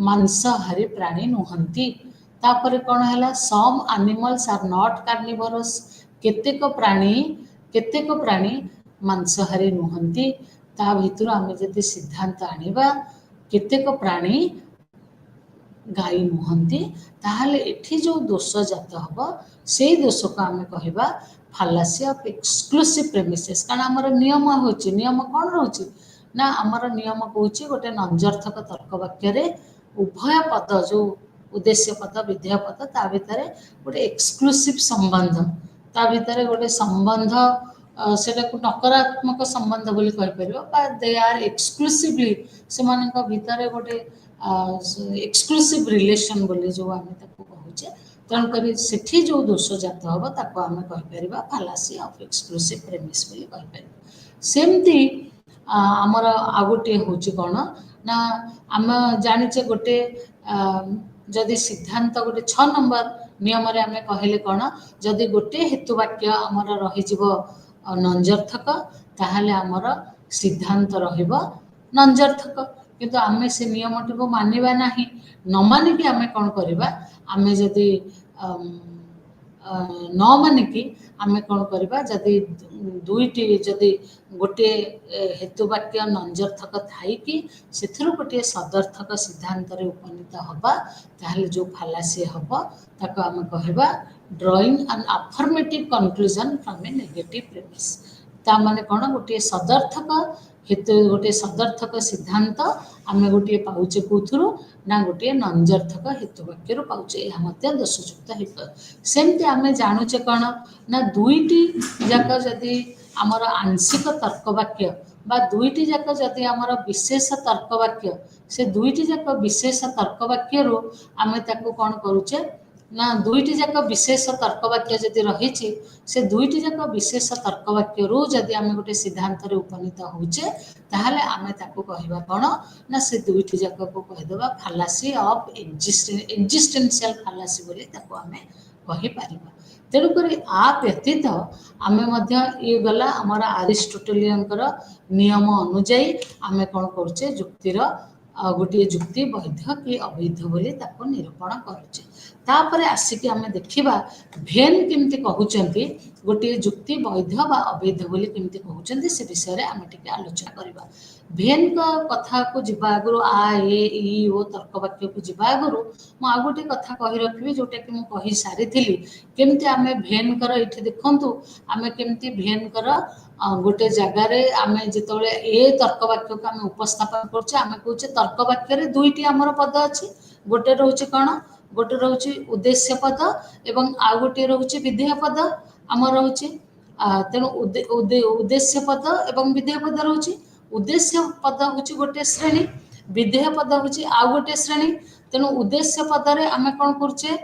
मांसाहारी प्राणी नुहंती तापर कौन है some animals are not carnivorous केतेक प्राणी मांसाहारी नुहंती ता भितर आमे जदि सिद्धांत आनिबा केतेक प्राणी गाई नुहंती ताहले एठी जो दोष जात हबो से दोष को आमे कहबा फालासी ऑफ एक्सक्लूसिव प्रेमिसेस कारण हमर नियम होची नियम कोन रहउची ना हमर नियम कहउची गोटे नंजर्थक तर्क वाक्य रे उभय पद जो उद्देश्य पद विधेय पद ता भितरे गोटे एक्सक्लूसिव संबंध ता भितरे गोटे संबंध सेटा को नकारात्मक संबंध बोली कहि परिबो बा दे आर एक्सक्लूसिवली सेमानक भितरे गोटे एक्सक्लूसिव रिलेशन बोली जो आमे ताको कहउचे तेणु करी सेठी जो दोष जात हबो ताको आमे कहि परिबा फालासी ऑफ एक्सक्लूसिव प्रेमिस बोली कहि परिबा सेमती आमर आ गोटे होची कोन ना आम जानिचे गोटे जदि सिद्धांत गोटे 6 नंबर नियम रे आमे कहले कोन जदि गोटे हेतु वाक्य आमर रहि जिवो नंजर्थक ताहले आमर सिद्धांत रहिबो नंजर्थक किंतु आमे से नियमटी को मानिबा नाही न मानिकी आमे कोन करिबा आमे जदि न मानिकी आमे कोन करिबा जदि दुईटी जदि गोटे हेतु वाक्य नंजर्थक थाई कि सेथरो गोटे सदर्थक सिद्धांत रे उपनीत हबा ताहले जो फालासी हबो ताको आमे कहबा drawing an affirmative conclusion from a negative premise ता माने कोन गोटे सदर्थक हेतु गोटे सदर्थक सिद्धांत आम गोटे पाचे कौथुरु ना गोटे नंजर्थक हेतुवाक्य पाचे यह दोषयुक्त हो सेमती आम जानुचे कौन ना दुईटी जाक जदि आमर आंशिक तर्कवाक्य बा दुईटी जाक जदि आमर विशेष तर्कवाक्य से दुईटी जाक विशेष तर्कवाक्य आम ताकू कौन करुचे ना दुईटी जाक विशेष तर्कवाक्य जदि रही से दुईटी जाक विशेष तर्कवाक्य जदि आम गोटे सिद्धांत उपनीत होचे ताहले आमे ताकू कहवा कौन ना से दुईटी जाक को कहीदेवा फालासी ऑफ एक्जिस्टेंशियल फालासी बोली ताकू आमे कहि पारिबा। तेणुक आ व्यतीत आमे मध्य ये गला आमर आरिस्टोटेलियनकर नियम अनुजाई आमे कौन करुचे जुक्तिर गोटे जुक्ति वैध कि अवैध बोली ताको निरूपण करुचे। तापर आसिक आमे देखिबा भेन केमती कहउचंती गोटे जुक्ति वैध बा अवैध बोली केमती कहउचंती से विषय रे आमे टिके आलोचना करिबा। भेन का कथा को जिबा आगुरु आ ए ई ओ तर्कवाक्य को जिबा आगुरु मु आ गोटे कथा कहि रखिबी जोटा कि मु कहि सारिथिली केमती आमे भेन कर इठी देखंतु आमे केमती भेन कर गोटे जगार आम जो ए तर्कवाक्य को आम उपस्थापन करछे आम कहूचे तर्कवाक्य रे दुईटी आमर पद अच्छी गोटे रोचे कौन गोटे रोचे उद्देश्य पद एवं आउ गोटे रोचे विधेय पद आम रोचे तेणु उद्देश्य पद एवं विधेय पद रोचे उद्देश्य पद हूँ गोटे श्रेणी विधेय पद हूँ आउ गोटे श्रेणी तेणु उद्देश्य पदरे आम कौन करछे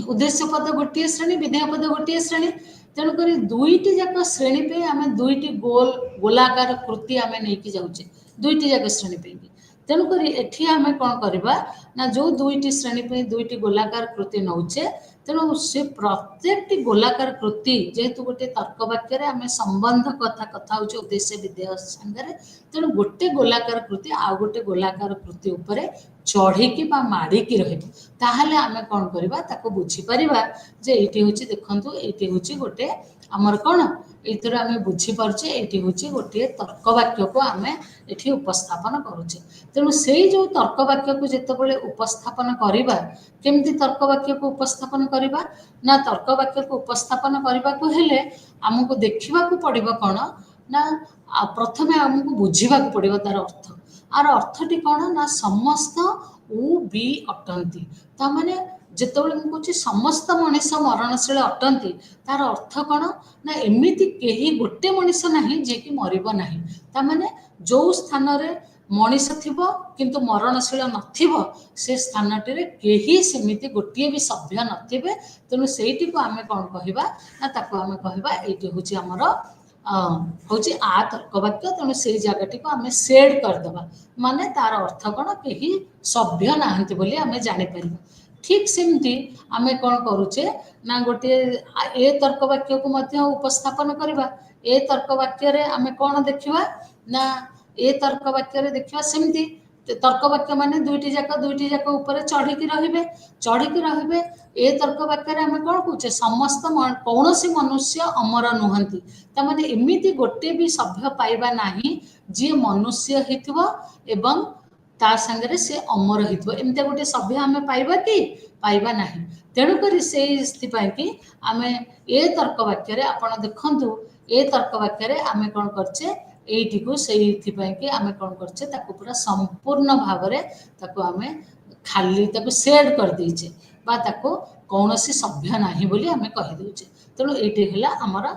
उद्देश्य पद गोटे श्रेणी विधेय पद गोटे श्रेणी तेणुक दुईटी जाक श्रेणी पे आम दुईटी गोलाकार कृति आम नहीं जाऊे दुईटी जाक श्रेणी पे तेणुक एठी आम कौन करवा ना जो दुईटी श्रेणी पे दुईटी गोलाकार कृति नौचे तेणु से प्रत्येक गोलाकार कृति जेहेतु गोटे तर्कवाक्य आम संबंध कथा कथा हो उद्देश्य विधेय सांगे तेणु गोटे गोलाकार कृति आउ गोटे गोलाकार कृति उपरे चढ़ी माड़िकी रही आम कौन करवा ताको बुझीपर जे ये हूँ देखु ये हूँ गोटे आमर कौन ये आम बुझीपारे ये हूँ गोटे तर्कवाक्य को आम ये उपस्थापन करुचे तेणु से जो तर्कवाक्य को जितेबाला उपस्थापन करवा केमती तर्कवाक्य को उपस्थापन करवा ना तर्कवाक्य को उपस्थापन करने को हेले आमको देखा पड़ो कौन ना प्रथमे आमको बुझा पड़ो तार अर्थ आर अर्थटी कौन ना समस्त उ बी अटंती तामाने जितेबाला मुझे समस्त मनीष मरणशील अटंती तार अर्थ कौन ना एमती कहीं गोटे मनीष ना जे कि मरब ना तामाने जो स्थान रे मनीष थिबो किंतु मरणशील नथिबो से स्थानटी कहीं सेमिति गोटे भी सभ्य नथिबे तेणु सेठी को आम कौन कहवा ना ताको आम कहवा ये हूँ आमर हूँ आ तर्कवाक्य तेणु से जगटी को आम सेड करदे माने तार अर्थ कौन कहीं सभ्य नहांती बोली आम जापर ठीक सेमती आम कौन करुचे ना गोटे ए तर्कवाक्य को मध्य उपस्थापन करवा ए तर्कवाक्य आम कौन देखा ना ए तर्कवाक्य देखा सेमती तर्कवाक्य माने दुईटी जाक ऊपर चढ़ी रही ए तर्कवाक्य आम कौन कहे समस्त कौन सी मनुष्य अमर नुहंती तामाने एमिति गोटे भी सभ्य पाइबा नाही जी मनुष्य हिथिबो एवं ता संगे से अमर हिथिबो एमिति गोटे सभ्य आम पाइबा कि पाइबा नाही तेणुक से कि आम ए तर्कवाक्य आपण देखंतु ए तर्कवाक्य आम कौन करछे एटी को से आम कौन करछे ताको पूरा संपूर्ण भाव ताको आम खाली ताको सेड कर देचे बा ताको कौन सी सभ्य नाही बोली आम कहि देउचे तेणु ये है आमर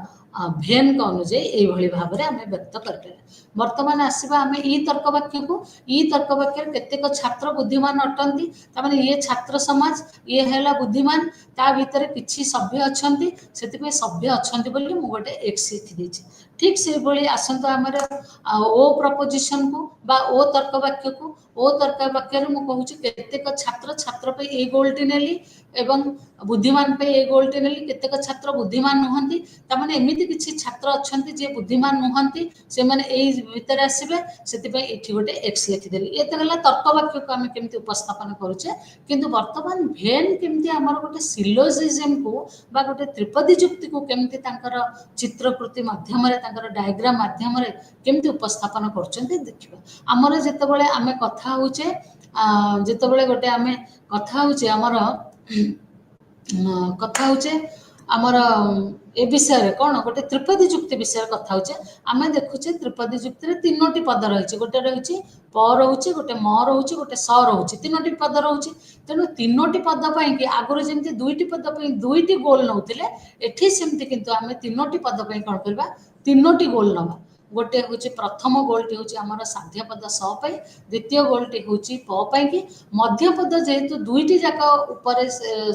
भेन का अनुजाई ये भाव में आम व्यक्त कर बर्तमान आसवा आम ई तर्कवाक्य को ई तर्कवाक्य केतेक छात्र बुद्धिमान अटंती तामाने ये छात्र समाज ये है बुद्धिमान ता भीतर किछि सभ्य अछंती सेतिपे सभ्य अछंती बोली मु गोटे एक्स लिखि देछि ठीक से भली आसंत आमर ओ प्रपोजिशन को बा ओ तर्कवाक्य को ओ तर्कवाक्य मु कहूँ केतेक छात्र छात्र पे ए गोलटी नेली एवं बुद्धिमान पे ए गोलटी नेली केतेक छात्र बुद्धिमान नुहंती तामाने एमिति किछि छात्र अछंती जे बुद्धिमान नुहंती से माने एई भीतर आसीबे सेतिपे एठी गोटे एक्स लिखि देली ए त गला तर्कवाक्य को हम केमति उपस्थापन करूचे किंतु वर्तमान भेन केमति हमर गोटे सिलोजिज्म को बा गोटे त्रिपदी जुक्ति को केमति तांकर चित्रकृति माध्यम रे तांकर डायग्राम माध्यम रे केमति उपस्थापन करछन्ते देखिबा हमर जेतेबेले आमे कथा होचे जेतेबेले गोटे आमे कथा होचे हमर कथा होचे आमर ए विषय कौन गोटे त्रिपदी जुक्ति विषय कथा होचे आम देखुचे त्रिपदी जुक्ति तीनोटी पद रही गोटे रही प रोचे गोटे म रोचे गोटे स रोचे तीनोटी पद रोचे तेणु तीनोटी पद कि आगुरी जमी दुईटी पद दुईटी गोल नौले एठी सेमती किंतु आम तीनोटी पद कौन करवा तीनोटी गोल नवा गोटे हूँ प्रथम गोलटी हूँ आमर साध्य पद स द्वितीय गोलटी हूँ प कि मध्यपद जेहेतु दुईटी जाक उपर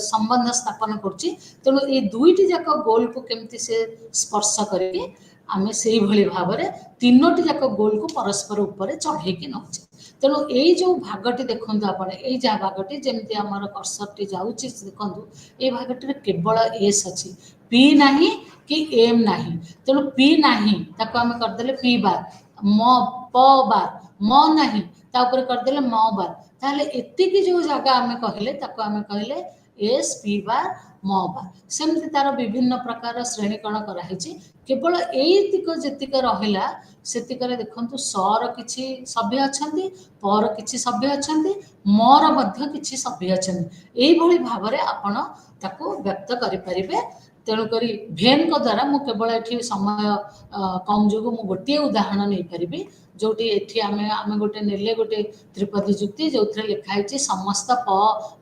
संबंध स्थापन करुच्ची तेणु ये दुईटी जाक गोल को केमती से स्पर्श करके आम से भाव में तीनोटी जाक गोल को परस्पर उपर चढ़ेकी नौचे तेणु यही जो भागटी देखूँ आप जहाँ भागटी जमी आम कर्सरटी जाऊँगी देखूँ ये भागटी केवल एस अच्छी पी नहीं कि एम नहीं तेणु पी नहीं ताको आम करदे पी बार म प बार म नहीं तापर करदे म बार ताहले एतिकी जो जगह आम कहले ताको आम कहले एस पी बार म बार सेमती तार विभिन्न प्रकार श्रेणीकरण कराई केवल एतिक जेतिक रहिला सेतिकर देखंतु सर किछि सभ्य अछंती पर किछि सभ्य अछंती मर मध्य किछि सभ्य अछंती एई भली भाबरे आपण ताको व्यक्त करि परिबे तेणुकरी भेन को द्वारा मु केवल ये समय कम जो मु गोटे उदाहरण नहीं पारि जोटी एठी आमे गोटे नेले गोटे त्रिपदी जुक्ति जो लिखाई समस्त प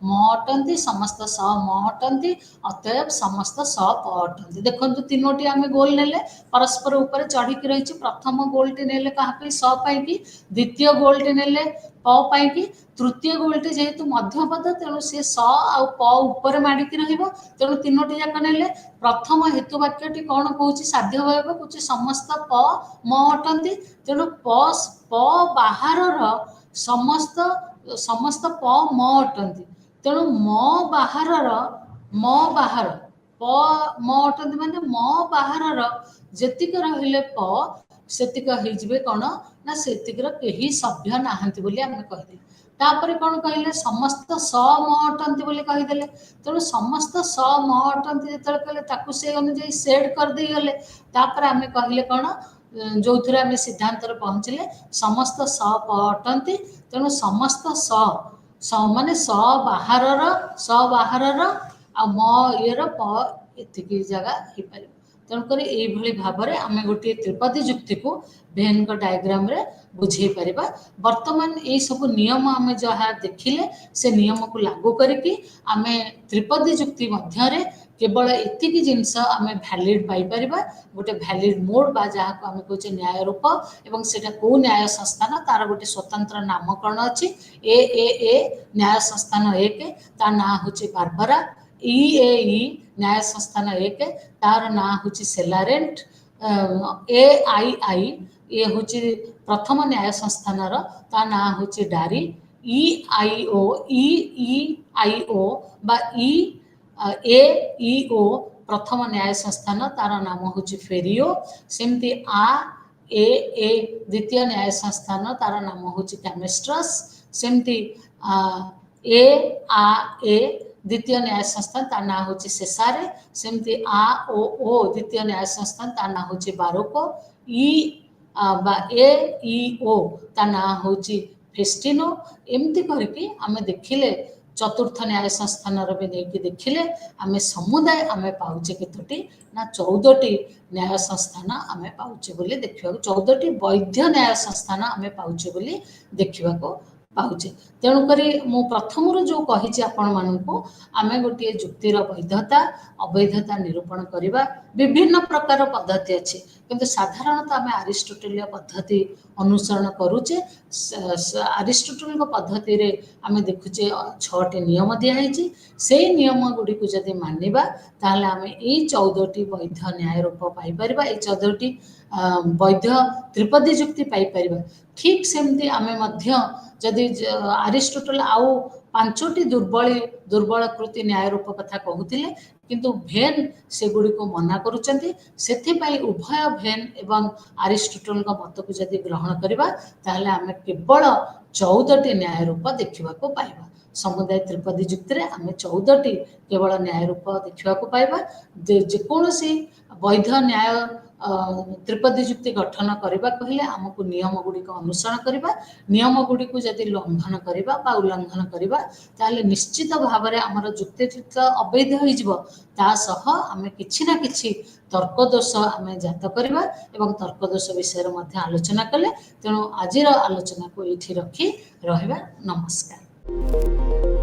म अटंती समस्त स म अटंती अतएव समस्त स प अटंती देखो तीनोटी आम गोल नेले परस्पर ऊपर चढ़ी रही प्रथम गोलटी नेले क्या स पाई द्वितीय गोलटी नेले प पाई तृतीय गोलटी जेहेतु मध्यपद तेणु सी स आ प ऊपर माड़िकी तेणु तीनोटी जाक नेले प्रथम हेतु वाक्यटी कौन कौन साध्य भाव कौच समस्त प म अटंती तेणु प बाहर समस्त समस्त प म अटंती तेणु म बाहर प म अटंती माने म बाहर जेतिक रहिले प सेतिक होइजिबे कौन ना सेतिकर केही सभ्य नाहंती बोली आमे कहले तापर कौन कहले समस्त स म अटंती बोली कहीदेले तेणु समस्त स म अटंती जो कहले ताकू से अनुजाई सेड कर दे गले तापर आमे कहले कौन जो थे आम सिद्धांत पहुँचले समस्त स प अटंती तेणु समस्त स माने स बाहर आ म इर प एतिकी जगह हो पार तेणुक ये भाव में आम गोटे त्रिपदी जुक्ति को भेन डायग्राम रे बुझे पारिबा वर्तमान ये सब नियम आम जहाँ देखिले से नियम को लागू करके आम त्रिपदी जुक्ति मध्य केवल एतिकी जिनस आम भैलिड पाइपर गोटे भैलिड मोड बा जहाँ को आम कहे न्याय रूप एवं सेटा कौ न्याय संस्थान तार गोटे स्वतंत्र नामकरण अच्छी ए न्याय संस्थान एक तार ना हूँ बारबरा ई न्याय संस्थान एक तार ना हूँ सेलारेंट ए ये हूँ प्रथम न्याय संस्थान ता ना हूँ डारी ई आई ओ बा ए प्रथम न्याय संस्थान तार नाम हूँ फेरियो सेमती ए द्वितीय न्याय संस्थान तार नाम हूँ कैमेस्ट्रस सेमती ए द्वितीय न्याय संस्थान तार ना हूँ सेसारे सेमती ओ द्वितीय न्याय संस्थान तार ना हूँ बारोको ई ओ ता ना हूँ फेस्टिनो एमती करके आम देखिले चतुर्थ न्याय संस्थान भी नहीं देखिले आम समुदाय आम पाचे केतोटी ना 14टी न्याय संस्थान आम पाचे बोली देखा 14टी वैध न्याय संस्थान आम पाचे बोली देखा पाचे तेणुक मु प्रथम जो कही आपण मानू आम गोटे जुक्तिर वैधता अवैधता निरूपण करवा विभिन्न प्रकार पद्धति अच्छी किंतु साधारणतः आम आरिस्टोटेलीय पद्धति अनुसरण करुचे आरिस्टोटेल पद्धति रे आम देखुचे 6टी नियम दिखाई से नियम गुड़ी को जदि मानिबा ताहले आम यही 14टी वैध न्याय रूप पाइपर ये 14टी वैध त्रिपदी जुक्ति पाइपर ठीक सेमती आम जदि आरिस्टोटेल आउ 5टी दुर्बल कृति न्याय रूप कथा कहते किंतु भेन से गुड़ी को मना करुचंती सेथिपाई उभय भेन एवं आरिस्टोटेल मत को जदि ग्रहण करवा ताहले आम केवल 14टी न्याय रूप देखा पाइबा समुदाय त्रिपदी जुक्ति आम 14टी केवल न्याय रूप देखा पाइबा जेकोसी वैध न्याय त्रिपदी जुक्ति गठन करबा कहले हमकु नियम गुड़िक अनुसरण करबा नियम गुड़िक जदि लंघन करबा बा उल्लंघन करबा ताले निश्चित भाव में आमर जुक्ति अवैध हो जिवो ता सह आमे किछि ना किछि तर्क दोष आमे जात करबा एवं तर्क दोष विषय रे मध्ये आलोचना कले तेणु आजिर आलोचना को एठी रखी रहबा। नमस्कार।